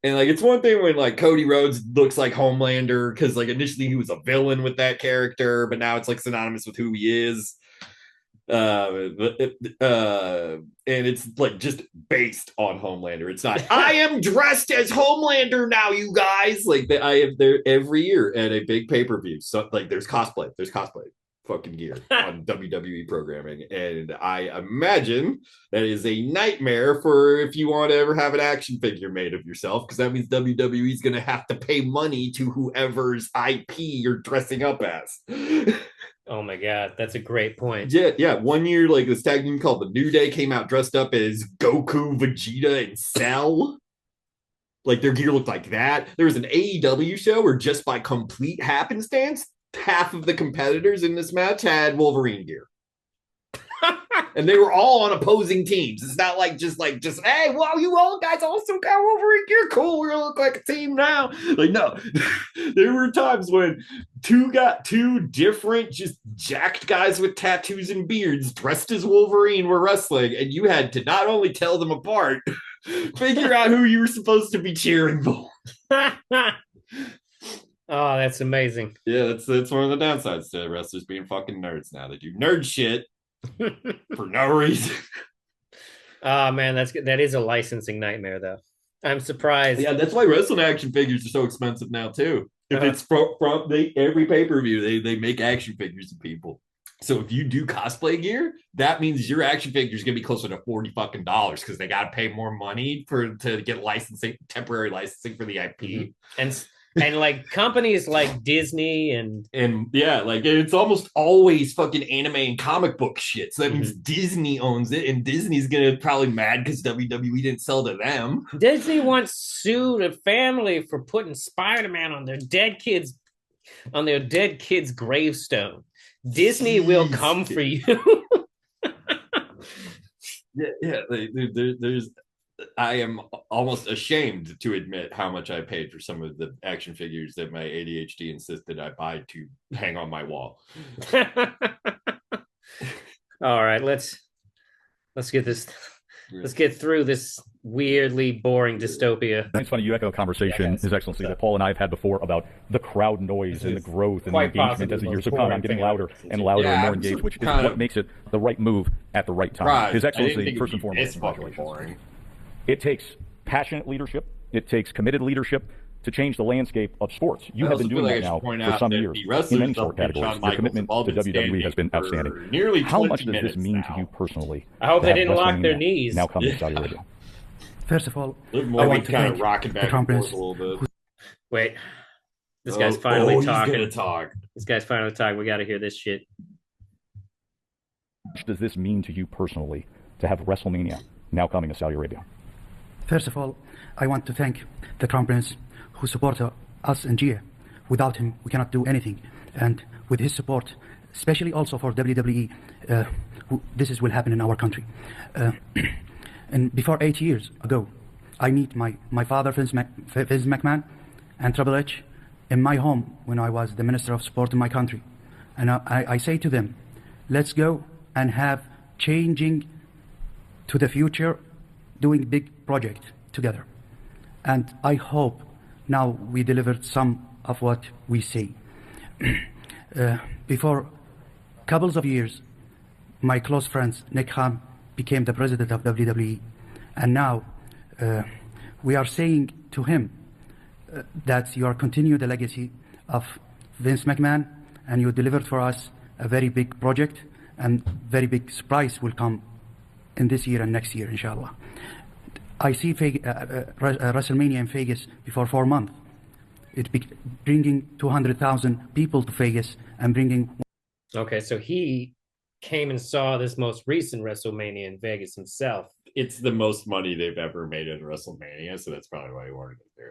And like it's one thing when like Cody Rhodes looks like Homelander because like initially he was a villain with that character, but now it's like synonymous with who he is. And it's like just based on Homelander. It's not I am dressed as Homelander now, you guys. Like I am there every year at a big pay-per-view. So like there's cosplay fucking gear on WWE programming. And I imagine that is a nightmare for if you want to ever have an action figure made of yourself, because that means WWE is gonna have to pay money to whoever's IP you're dressing up as. Oh my God, that's a great point. Yeah. One year, like this tag team called the New Day came out dressed up as Goku, Vegeta, and Cell. Like their gear looked like that. There was an AEW show where just by complete happenstance, half of the competitors in this match had Wolverine gear. And they were all on opposing teams. It's not like just hey, wow, you all guys also got Wolverine gear. Cool, we're gonna look like a team now. Like, no. There were times when two different, just jacked guys with tattoos and beards dressed as Wolverine were wrestling, and you had to not only tell them apart, figure out who you were supposed to be cheering for. Oh, that's amazing. Yeah, that's one of the downsides to wrestlers being fucking nerds now. They do nerd shit for no reason. Oh man, that is a licensing nightmare though. I'm surprised. Yeah, that's why wrestling action figures are so expensive now too. If it's from every pay-per-view, they make action figures of people. So if you do cosplay gear, that means your action figure is gonna be closer to $40 fucking because they gotta pay more money to get temporary licensing for the IP. And like companies like Disney and yeah, like it's almost always fucking anime and comic book shit. So that means Disney owns it, and Disney's gonna probably mad because WWE didn't sell to them. Disney once sued a family for putting Spider-Man on their dead kid's gravestone. Disney will come for you. Yeah. There's. I am almost ashamed to admit how much I paid for some of the action figures that my ADHD insisted I buy to hang on my wall. All right, let's get this. Let's get through this weirdly boring dystopia. It's funny you echo a conversation, His Excellency, that Paul and I have had before about the crowd noise and the growth and the engagement as the years have gone on, getting louder and louder and more engaged, which is what makes it the right move at the right time. Right. His Excellency, first and foremost, congratulations. It takes passionate leadership. It takes committed leadership to change the landscape of sports. You have been doing that now for some years in many sport categories. Your commitment to WWE has been outstanding. How much does this mean to you personally? I hope they didn't lock their knees. Now come to Saudi Arabia. First of all, I want to thank the conference. Wait, this guy's finally talking. He's gonna talk. This guy's finally talking. We got to hear this shit. How much does this mean to you personally to have WrestleMania now coming to Saudi Arabia? First of all, I want to thank the Crown Prince who supported us in Gia. Without him, we cannot do anything. And with his support, especially also for WWE, this will happen in our country. And before 8 years ago, I meet my father, Vince McMahon, and Triple H in my home when I was the Minister of Sport in my country. And I say to them, let's go and have changing to the future, doing big project together. And I hope now we delivered some of what we say. Before couples of years, my close friends, Nick Khan, became the president of WWE. And now we are saying to him that you are continuing the legacy of Vince McMahon, and you delivered for us a very big project, and very big surprise will come in this year and next year, inshallah. I see WrestleMania in Vegas before 4 months. It's bringing 200,000 people to Vegas and bringing... Okay, so he came and saw this most recent WrestleMania in Vegas himself. It's the most money they've ever made in WrestleMania, so that's probably why he wanted to do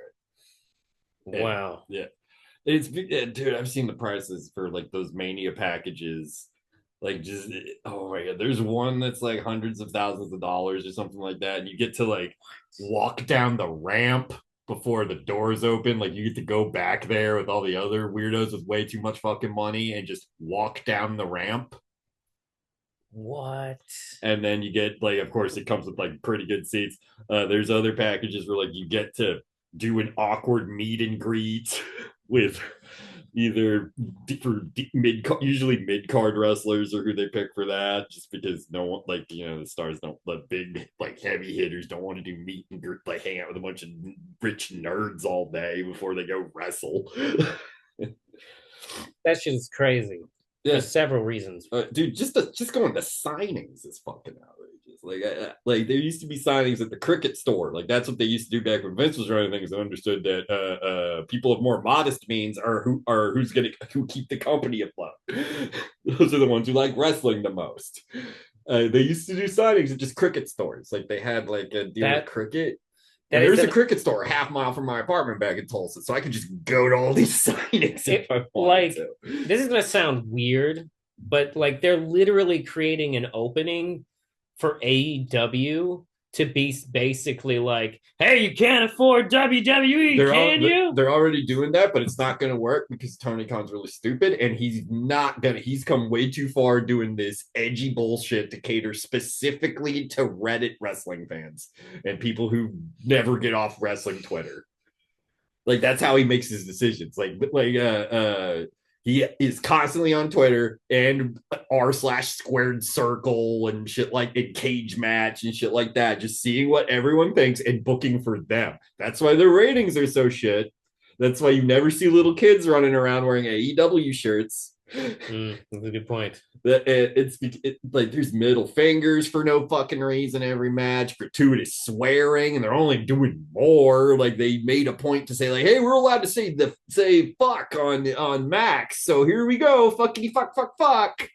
it. Wow. Yeah. Dude, I've seen the prices for like those Mania packages. Like just, oh my God, there's one that's like hundreds of thousands of dollars or something like that. And you get to like walk down the ramp before the doors open. Like you get to go back there with all the other weirdos with way too much fucking money and just walk down the ramp. What? And then you get like, of course, it comes with like pretty good seats. There's other packages where like you get to do an awkward meet and greet with either for usually mid-card wrestlers or who they pick for that, just because no one, like, the stars don't, the big, like, heavy hitters don't want to do meet and greet, like hang out with a bunch of rich nerds all day before they go wrestle. That shit is crazy. Yeah. There's several reasons. Dude, just going to signings is fucking outrageous. Like there used to be signings at the cricket store. Like that's what they used to do back when Vince was running things. I understood that people of more modest means are who keep the company afloat. Those are the ones who like wrestling the most. They used to do signings at just cricket stores. Like they had like a deal with cricket. And there's a cricket store a half mile from my apartment back in Tulsa, so I could just go to all these signings if I wanted to. This is gonna sound weird, but like they're literally creating an opening for AEW to be basically like, hey, you can't afford WWE, can you? They're already doing that, but it's not going to work because Tony Khan's really stupid, and he's come way too far doing this edgy bullshit to cater specifically to Reddit wrestling fans and people who never get off wrestling Twitter. Like, that's how he makes his decisions. He is constantly on Twitter and r/squared circle and shit like a cage match and shit like that, just seeing what everyone thinks and booking for them. That's why their ratings are so shit. That's why you never see little kids running around wearing AEW shirts. That's a good point. It's like there's middle fingers for no fucking reason every match, gratuitous swearing, and they're only doing more. Like they made a point to say like, hey, we're allowed to say fuck on Max, so here we go, fuckity fuck.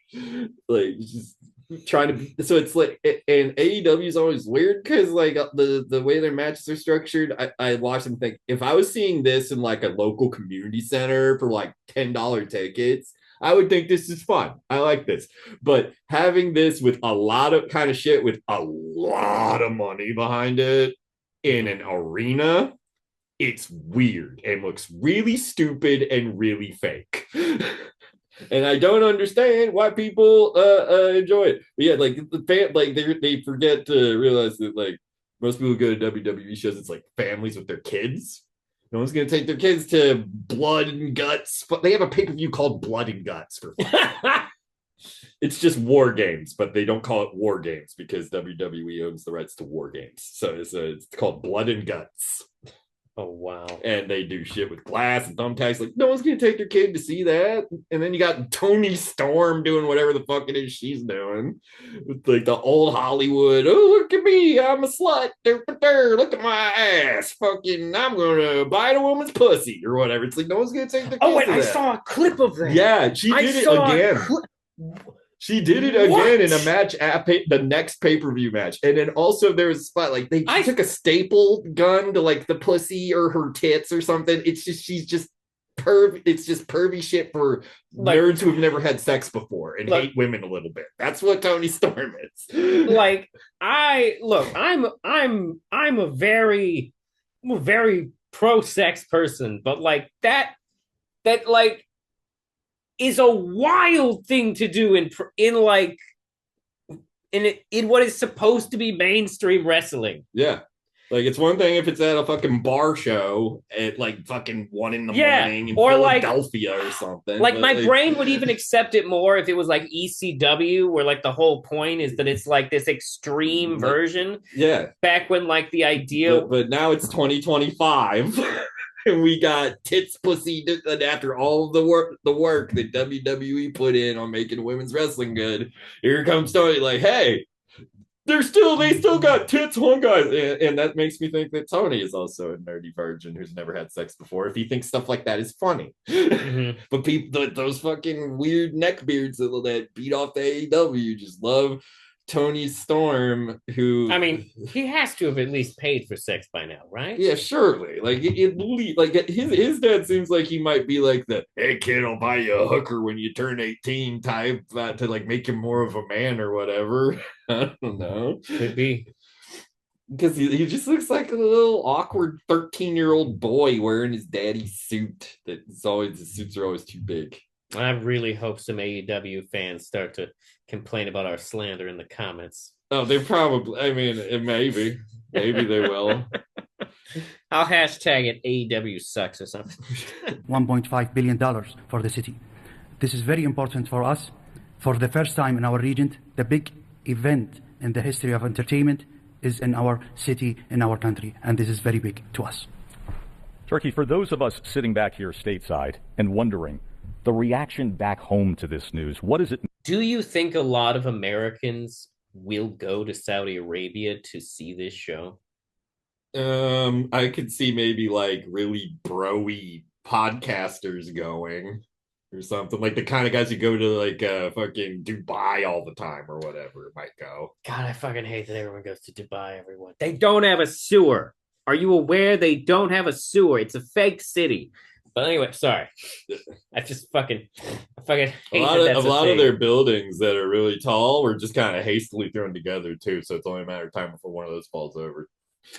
Like just trying to be, so it's like, and AEW is always weird because like the way their matches are structured, I watch them think if I was seeing this in like a local community center for like $10 tickets, I would think this is fun. I like this. But having this with a lot of kind of shit with a lot of money behind it in an arena, it's weird and looks really stupid and really fake. And I don't understand why people enjoy it. But yeah, like the fan, like they forget to realize that like most people go to WWE shows, it's like families with their kids. No one's going to take their kids to Blood and Guts. They have a pay-per-view called Blood and Guts. It's just War Games, but they don't call it War Games because WWE owns the rights to War Games. So it's called Blood and Guts. Oh, wow. And they do shit with glass and thumbtacks. Like, no one's going to take their kid to see that. And then you got Toni Storm doing whatever the fuck it is she's doing. With like the old Hollywood, oh, look at me, I'm a slut. Look at my ass. Fucking, I'm going to bite a woman's pussy or whatever. It's like, no one's going to take their kid to that. I saw a clip of that. Yeah, she did it again. She did it again in a match at the next pay-per-view match. And then also there was a spot like they took a staple gun to like the pussy or her tits or something. It's just it's just pervy shit for nerds who have never had sex before and hate women a little bit. That's what Toni Storm is. Like I'm a very pro-sex person, but like that like is a wild thing to do in what is supposed to be mainstream wrestling. Yeah. Like it's one thing if it's at a fucking bar show at like fucking 1 a.m. in Philadelphia or something. Like my brain would even accept it more if it was like ECW, where like the whole point is that it's like this extreme version. Yeah. Back when like the idea, but now it's 2025. And we got tits, pussy, and after all the work that WWE put in on making women's wrestling good, here comes Tony like, hey, they still got tits on guys. And that makes me think that Tony is also a nerdy virgin who's never had sex before if he thinks stuff like that is funny. Mm-hmm. But people, those fucking weird neckbeards that beat off the AEW just love Toni Storm, who I mean, he has to have at least paid for sex by now, right? Yeah, surely. Like his dad seems like he might be like the hey kid, I'll buy you a hooker when you turn 18 type to like make him more of a man or whatever. I don't know. Could be. Because he just looks like a little awkward 13-year-old boy wearing his daddy's suit. The suits are always too big. I really hope some AEW fans start to complain about our slander in the comments. Oh, they probably, I mean, maybe they will. I'll hashtag it AEW sucks or something. $1.5 billion for the city. This is very important for us. For the first time in our region, the big event in the history of entertainment is in our city, in our country, and this is very big to us. Turkey, for those of us sitting back here stateside and wondering, the reaction back home to this news, what is it? Do you think a lot of Americans will go to Saudi Arabia to see this show? I could see maybe like really bro-y podcasters going or something, like the kind of guys who go to like fucking Dubai all the time or whatever might go. God, I fucking hate that everyone goes to Dubai. Everyone, they don't have a sewer. Are you aware they don't have a sewer? It's a fake city. But anyway, sorry. I fucking hate a lot of their buildings that are really tall were just kind of hastily thrown together too. So it's only a matter of time before one of those falls over.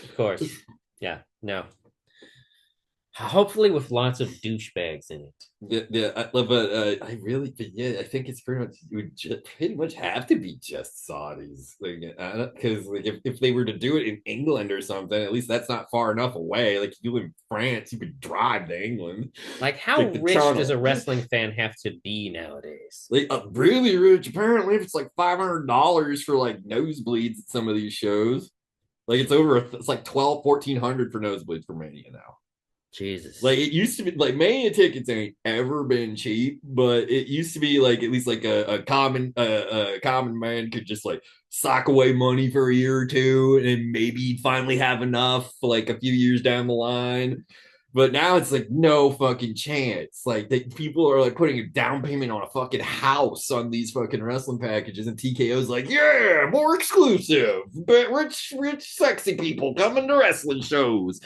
Of course. Yeah, no. Hopefully with lots of douchebags in it. I think it's pretty much, you would pretty much have to be just Saudis, because if they were to do it in England or something, at least that's not far enough away. Like you in France, you could drive to England. Like how rich does a wrestling fan have to be nowadays? Like really rich. Apparently, if it's like $500 for like nosebleeds at some of these shows, like it's like $1,200-$1,400 for nosebleeds for Mania now. Jesus. Like it used to be, like Mania tickets ain't ever been cheap, but it used to be like at least like a common man could just like sock away money for a year or two and maybe finally have enough for like a few years down the line. But now it's like no fucking chance. Like people are like putting a down payment on a fucking house on these fucking wrestling packages, and TKO's like, yeah, more exclusive, but rich, sexy people coming to wrestling shows.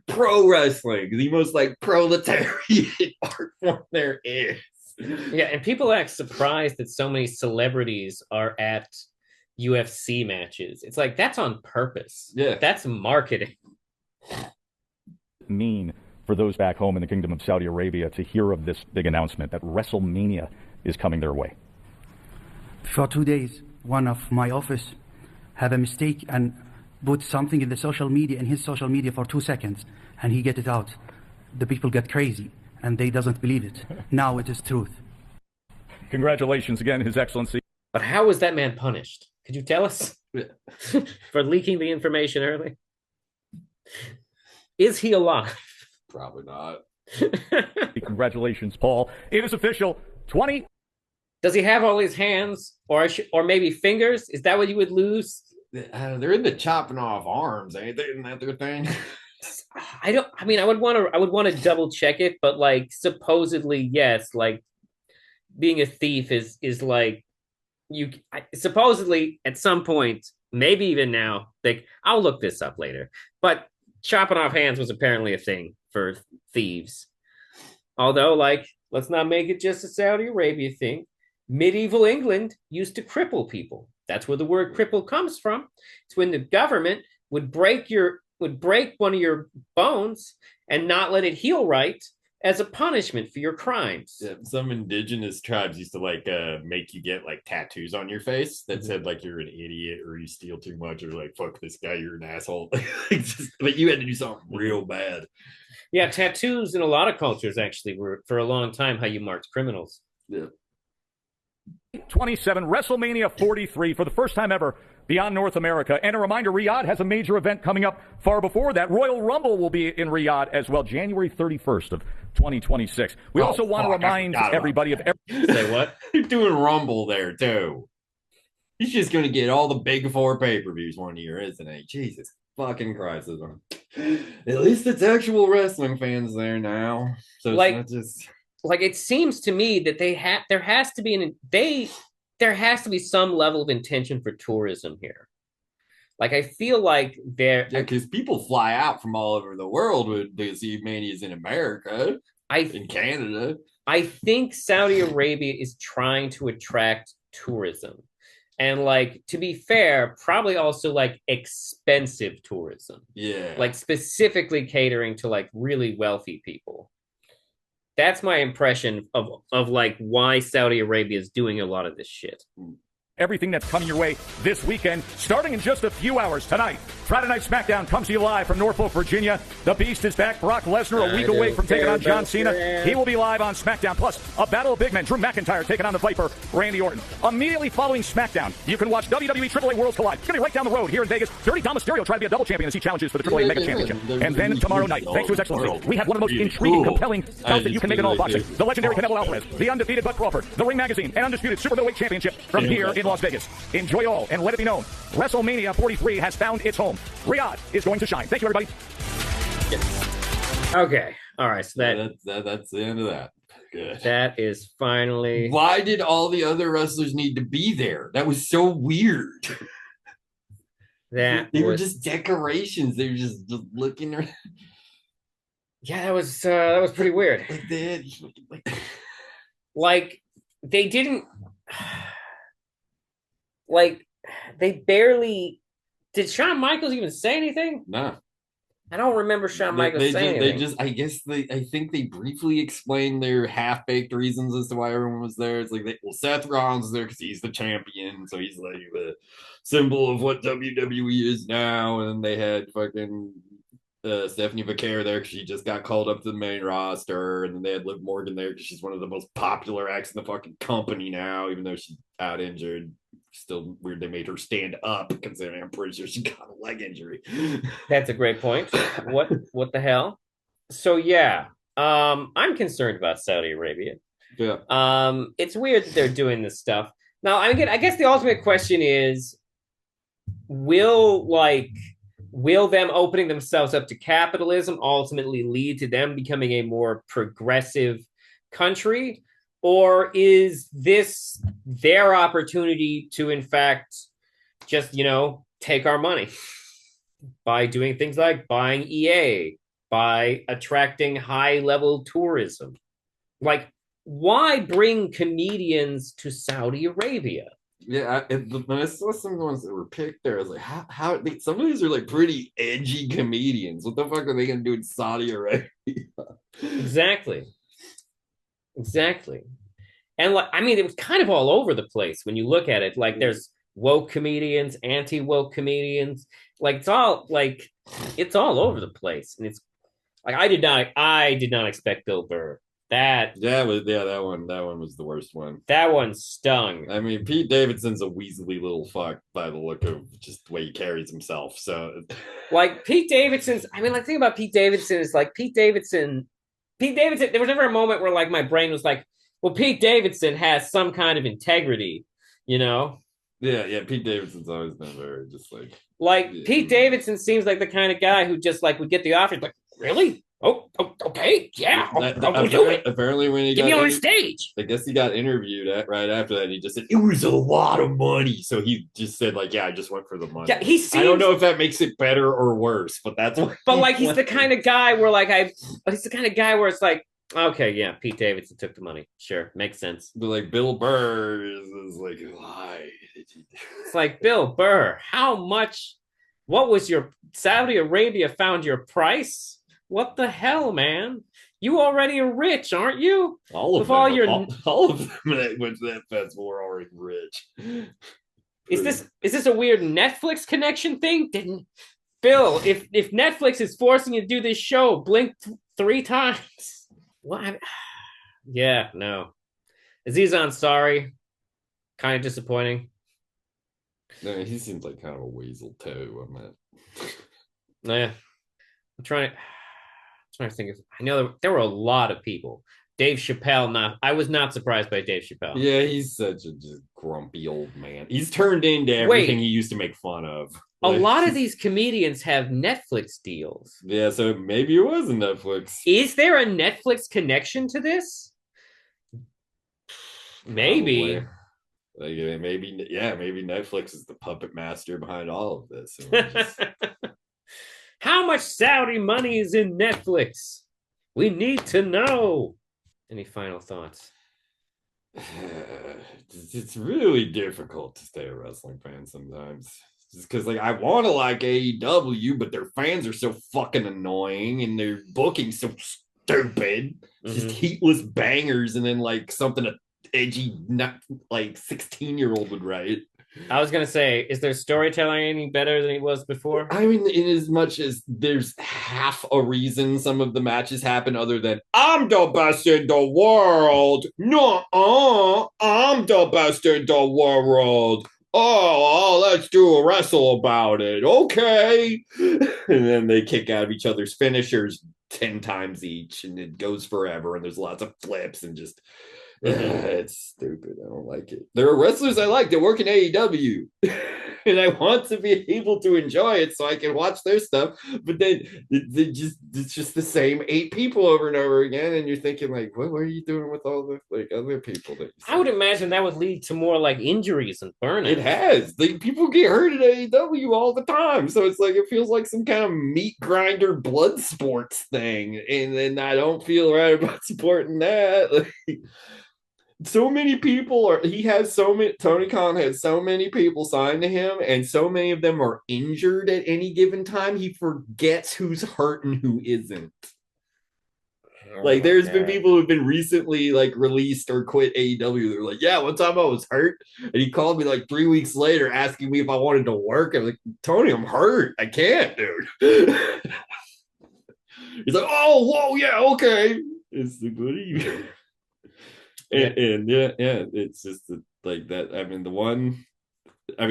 Pro wrestling, the most like proletariat art form there is. Yeah, and people act surprised that so many celebrities are at UFC matches. It's like that's on purpose. Yeah, that's marketing. Mean for those back home in the Kingdom of Saudi Arabia to hear of this big announcement that WrestleMania is coming their way? For 2 days, one of my office had a mistake and put something in his social media for 2 seconds, and he get it out. The people get crazy, and they doesn't believe it. Now it is truth. Congratulations again, His Excellency. But how was that man punished? Could you tell us? For leaking the information early? Is he alive? Probably not. Congratulations, Paul. It is official. 20. Does he have all his hands or maybe fingers? Is that what you would lose? They're in the chopping off arms, ain't they? Isn't that their thing? I would want to double check it, but like supposedly yes, like being a thief is like supposedly at some point, maybe even now, like I'll look this up later, but chopping off hands was apparently a thing for thieves. Although, like, let's not make it just a Saudi Arabia thing. Medieval England used to cripple people. That's where the word cripple comes from. It's when the government would break one of your bones and not let it heal right as a punishment for your crimes. Yeah, some indigenous tribes used to like make you get like tattoos on your face that said like you're an idiot or you steal too much or like fuck this guy, you're an asshole. But you had to do something real bad. Yeah, tattoos in a lot of cultures actually were for a long time how you marked criminals. Yeah. 27, WrestleMania 43 for the first time ever beyond North America. And a reminder, Riyadh has a major event coming up far before that. Royal Rumble will be in Riyadh as well, January 31st of 2026. We also want to remind everybody of... Say what? You're doing Rumble there, too. He's just going to get all the big four pay-per-views one year, isn't he? Jesus fucking Christ. At least it's actual wrestling fans there now. So like, it's not just... Like it seems to me that there has to be some level of intention for tourism here. Like I feel like because people fly out from all over the world to see Manias in America, in Canada. I think Saudi Arabia is trying to attract tourism, and like to be fair, probably also like expensive tourism. Yeah, like specifically catering to like really wealthy people. That's my impression of like why Saudi Arabia is doing a lot of this shit. everything that's coming your way this weekend, starting in just a few hours tonight. Friday Night SmackDown comes to you live from Norfolk, Virginia. The Beast is back. Brock Lesnar a week away from taking on John Cena. He will be live on SmackDown. Plus, a battle of big men. Drew McIntyre taking on the Viper, Randy Orton. Immediately following SmackDown, you can watch WWE AAA Worlds Collide. It's going to be right down the road here in Vegas. Dirty Tom Mysterio trying to be a double champion as he challenges for the AAA Mega Championship. And then tomorrow night, thanks to his excellency, we have one of the most intriguing, compelling bouts that you can make in all boxing. The legendary Canelo Alvarez, the undefeated Bud Crawford, the Ring Magazine, and undisputed Super Middleweight Championship from here in Las Vegas. Enjoy all, and let it be known, WrestleMania 43 has found its home. Riyadh is going to shine. Thank you, everybody. Okay. All right. So that's the end of that. Good. That is finally. Why did all the other wrestlers need to be there? That was so weird. They were just decorations. They were just looking around. Yeah, that was pretty weird. Like they didn't. Like they barely. Did Shawn Michaels even say anything? No. I don't remember Shawn Michaels saying anything. I think they briefly explained their half-baked reasons as to why everyone was there. It's like, Seth Rollins is there because he's the champion, so he's like the symbol of what WWE is now. And they had fucking Stephanie Vaquer there because she just got called up to the main roster, and then they had Liv Morgan there because she's one of the most popular acts in the fucking company now, even though she's out injured. Still weird they made her stand up, considering I'm pretty sure she got a leg injury. That's a great point. What the hell? So yeah, I'm concerned about Saudi Arabia. Yeah. It's weird that they're doing this stuff. Now, I guess the ultimate question is, will them opening themselves up to capitalism ultimately lead to them becoming a more progressive country? Or is this their opportunity to, in fact, just, take our money by doing things like buying EA, by attracting high-level tourism? Like, why bring comedians to Saudi Arabia? Yeah, when I saw some of the ones that were picked there, I was like, how some of these are like pretty edgy comedians. What the fuck are they going to do in Saudi Arabia? Exactly. And it was kind of all over the place when you look at it. Like there's woke comedians, anti-woke comedians. Like it's all over the place. And it's like I did not expect Bill Bur. That one was the worst one. That one stung. I mean, Pete Davidson's a weaselly little fuck by the look of just the way he carries himself. So like Pete Davidson's, the thing about Pete Davidson is like Pete Davidson, there was never a moment where like my brain was like, well, Pete Davidson has some kind of integrity, Yeah, Pete Davidson's always been very just Pete Davidson seems like the kind of guy who just like would get the offer, like, really? Oh, okay, yeah, I'll do it. Apparently, when he get me on stage, I guess he got interviewed right after that. And he just said it was a lot of money, so he just said like, "Yeah, I just went for the money." Yeah, I don't know if that makes it better or worse, but that's what. But he's the kind of guy where he's the kind of guy where it's like, okay, yeah, Pete Davidson took the money. Sure, makes sense. But like Bill Burr is like, why? It's like Bill Burr. How much? What was your Saudi Arabia found your price? What the hell, man? You already are rich, aren't you? All of them that went to that festival were already rich. Is this a weird Netflix connection thing? Bill, if Netflix is forcing you to do this show, blink 3 times. What? Yeah, no. Aziz Ansari, kind of disappointing. I mean, he seems like kind of a weasel too. Yeah, I'm trying to think of. I know there were a lot of people. Dave Chapelle, I was not surprised by Dave Chapelle. Yeah, he's such a just grumpy old man. He's turned into everything he used to make fun of. A lot of these comedians have Netflix deals. Yeah, so maybe it was a Netflix. Is there a Netflix connection to this? Maybe. Maybe Netflix is the puppet master behind all of this. How much Saudi money is in Netflix? We need to know. Any final thoughts? It's really difficult to stay a wrestling fan sometimes. Just because, I want to like AEW, but their fans are so fucking annoying and their booking so stupid. Just heatless bangers and then, something edgy, not like 16-year-old would write. I was gonna say, is their storytelling any better than it was before? I mean, in as much as there's half a reason some of the matches happen, other than I'm the best in the world. No, I'm the best in the world. Oh, let's do a wrestle about it. Okay. And then they kick out of each other's finishers 10 times each, and it goes forever. And there's lots of flips and just. It's stupid. I don't like it. There are wrestlers I like that work in AEW, and I want to be able to enjoy it so I can watch their stuff. But then it's just the same 8 people over and over again, and you're thinking like, what are you doing with all the like other people? I would imagine that would lead to more like injuries and burnout. It has. People get hurt at AEW all the time, so it's like it feels like some kind of meat grinder blood sports thing, and then I don't feel right about supporting that. Like, so many people Tony Khan has so many people signed to him, and so many of them are injured at any given time. He forgets who's hurt and who isn't. Like, there's been people who've been recently like released or quit AEW. They're like, yeah, one time I was hurt, and he called me like 3 weeks later asking me if I wanted to work. I'm like, Tony, I'm hurt. I can't, dude. He's like, oh, whoa, yeah, okay. It's the goodie. And yeah, it's just like that. I mean,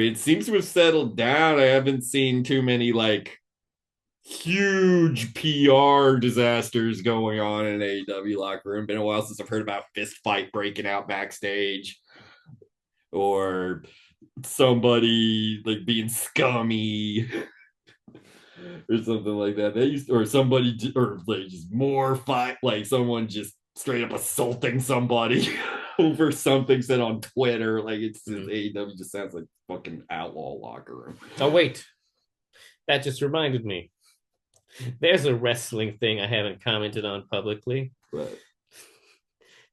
it seems to have settled down. I haven't seen too many like huge PR disasters going on in an AEW locker room. Been a while since I've heard about fist fight breaking out backstage, or somebody like being scummy or something like that. Or like just more fight, like someone just straight up assaulting somebody over something said on Twitter. Like, it's just, AEW just sounds like fucking outlaw locker room. Oh, wait. That just reminded me. There's a wrestling thing I haven't commented on publicly. Right.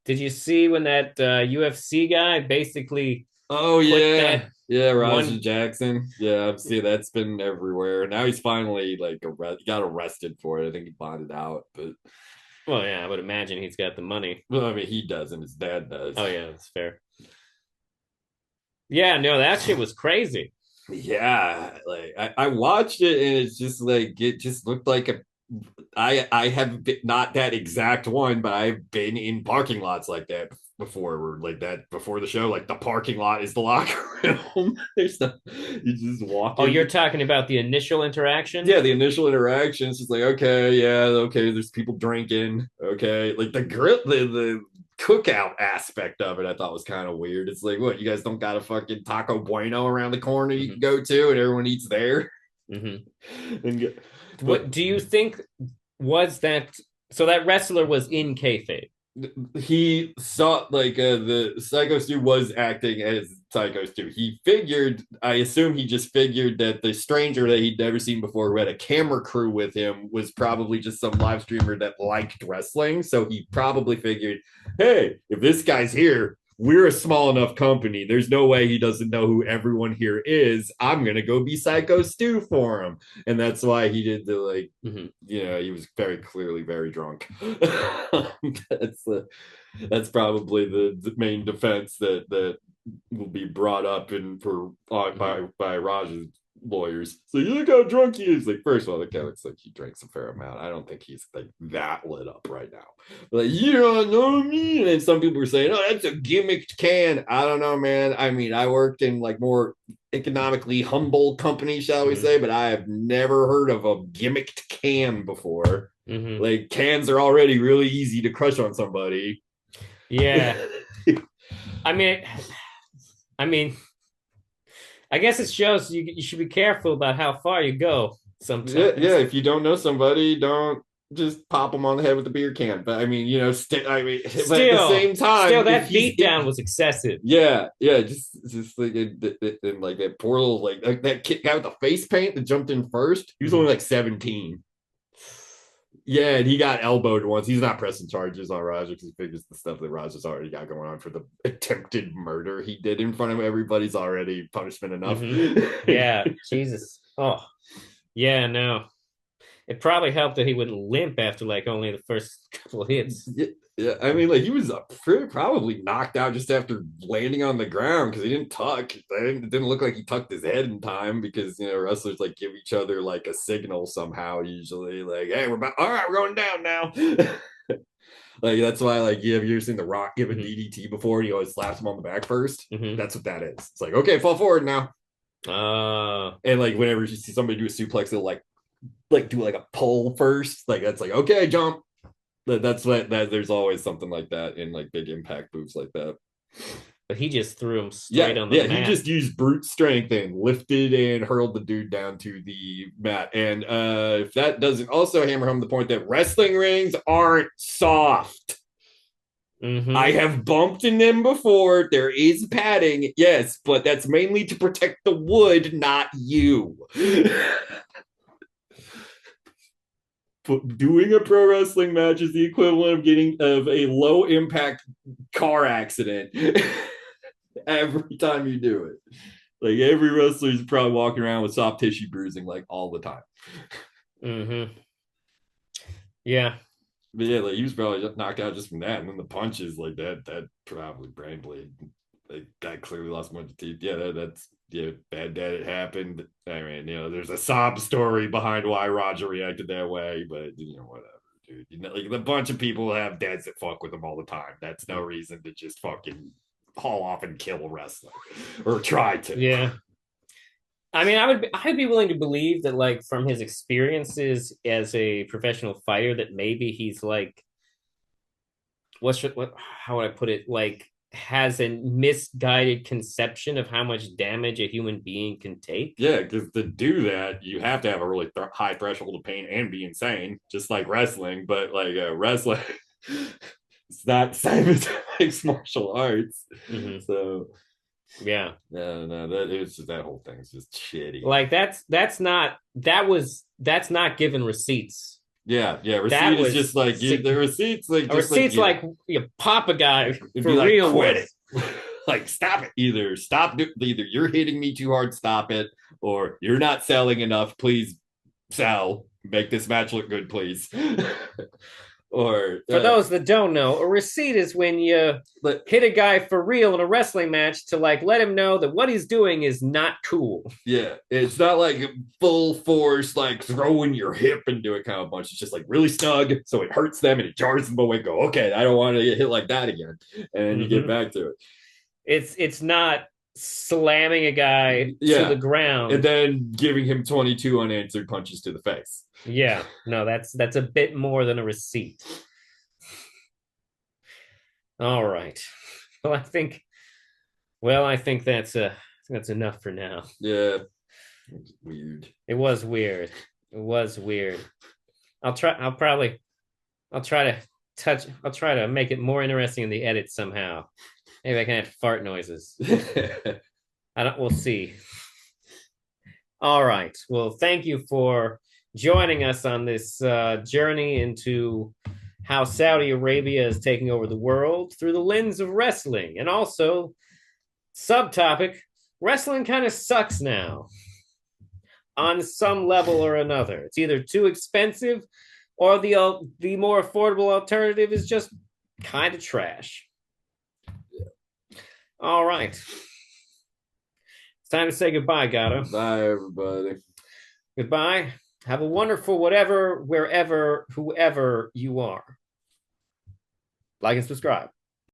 Did you see when that UFC guy basically... Oh, yeah. Yeah, Roger Jackson. Yeah, I've seen that's been everywhere. Now he's finally, like, got arrested for it. I think he bonded out, but... Well, yeah, I would imagine he's got the money. Well, I mean, he doesn't. His dad does. Oh, yeah, that's fair. Yeah, no, that shit was crazy. Yeah, like I watched it, and it's just like it just looked like I have been, not that exact one, but I've been in parking lots like that before, or like that before the show. Like, the parking lot is the locker room. There's no, you just walk. Oh, you're talking about the initial interaction? Yeah, the initial interaction. It's just like, okay, there's people drinking. Okay, like the cookout aspect of it I thought was kind of weird. It's like, what, you guys don't got a fucking Taco Bueno around the corner you can go to and everyone eats there? What do you think was that? So that wrestler was in kayfabe. He saw like the Psycho Stu was acting as Psycho Stu. I assume he just figured that the stranger that he'd never seen before, who had a camera crew with him, was probably just some live streamer that liked wrestling. So he probably figured, hey, if this guy's here, we're a small enough company. There's no way he doesn't know who everyone here is. I'm going to go be Psycho Stu for him. And that's why he did the, like, he was very clearly very drunk. That's probably the main defense that will be brought up by Raj's lawyers. So, you look how drunk he is. Like, first of all, the guy looks like he drinks a fair amount. I don't think he's like that lit up right now. Like, you don't know me. And then some people were saying, oh, that's a gimmicked can. I don't know, man. I mean, I worked in like more economically humble companies, shall we say, but I have never heard of a gimmicked can before. Like, cans are already really easy to crush on somebody. Yeah. I mean, I guess it shows you should be careful about how far you go sometimes. Yeah, if you don't know somebody, don't just pop them on the head with a beer can. But I mean, but at the same time, still that beatdown was excessive. Yeah, just like like that poor little like that guy with the face paint that jumped in first. He was only like 17. Yeah, and he got elbowed once. He's not pressing charges on Raja because he figures the stuff that Raja's already got going on for the attempted murder he did in front of everybody's already punishment enough. Yeah, Jesus. Oh, yeah, no. It probably helped that he wouldn't limp after like only the first couple of hits. Yeah, I mean, like he was probably knocked out just after landing on the ground because he didn't tuck. It didn't look like he tucked his head in time because wrestlers like give each other like a signal somehow. Usually, like, "Hey, all right, we're going down now." Like that's why, like, have you ever seen The Rock give a DDT before? And he always slaps him on the back 1st. That's what that is. It's like, okay, fall forward now. And like whenever you see somebody do a suplex, they'll like do like a pull first. Like that's like, okay, jump. That's what that. There's always something like that in like big impact moves like that. But he just threw him straight on the mat. Yeah, he just used brute strength and lifted and hurled the dude down to the mat. And if that doesn't also hammer home the point that wrestling rings aren't soft. I have bumped in them before. There is padding, yes, but that's mainly to protect the wood, not you. Doing a pro wrestling match is the equivalent of a low impact car accident. Every time you do it, like every wrestler is probably walking around with soft tissue bruising like all the time. Yeah, but yeah, like he was probably just knocked out just from that, and then the punches like that probably brain bleed. Like guy clearly lost one of the teeth. Yeah, that's bad that it happened. I mean, there's a sob story behind why Roger reacted that way, but whatever, dude. Like a bunch of people have dads that fuck with them all the time. That's no reason to just fucking haul off and kill a wrestler or try to. Yeah. I mean, I'd be willing to believe that, like, from his experiences as a professional fighter, that maybe he's like, how would I put it? Like, has a misguided conception of how much damage a human being can take. Yeah, because to do that, you have to have a really high threshold of pain and be insane, just like wrestling. But like wrestling, it's not the same as mixed martial arts. So yeah, no, that whole thing is just shitty. Like that's not given receipts. Yeah, receipt is just like the receipts, like a receipt's like you pop a guy for like, real. Quit it. Like stop it. Either you're hitting me too hard, stop it, or you're not selling enough. Please sell. Make this match look good, please. Or for those that don't know, a receipt is when you hit a guy for real in a wrestling match to like let him know that what he's doing is not cool. Yeah, it's not like full force, like throwing your hip into it kind of bunch. It's just like really snug, so it hurts them and it jars them away. Go, okay, I don't want to get hit like that again, and then you get back to it. It's not slamming a guy to the ground and then giving him 22 unanswered punches to the face. Yeah, no, that's a bit more than a receipt. All right. Well, I think that's enough for now. Yeah. It's weird. It was weird. I'll try to make it more interesting in the edit somehow. Maybe I can add fart noises. We'll see. All right. Well, thank you for joining us on this journey into how Saudi Arabia is taking over the world through the lens of wrestling. And also, subtopic, wrestling kind of sucks now on some level or another. It's either too expensive or the more affordable alternative is just kind of trash. All right. It's time to say goodbye, Gato. Bye, everybody. Goodbye. Have a wonderful whatever, wherever, whoever you are. Like and subscribe.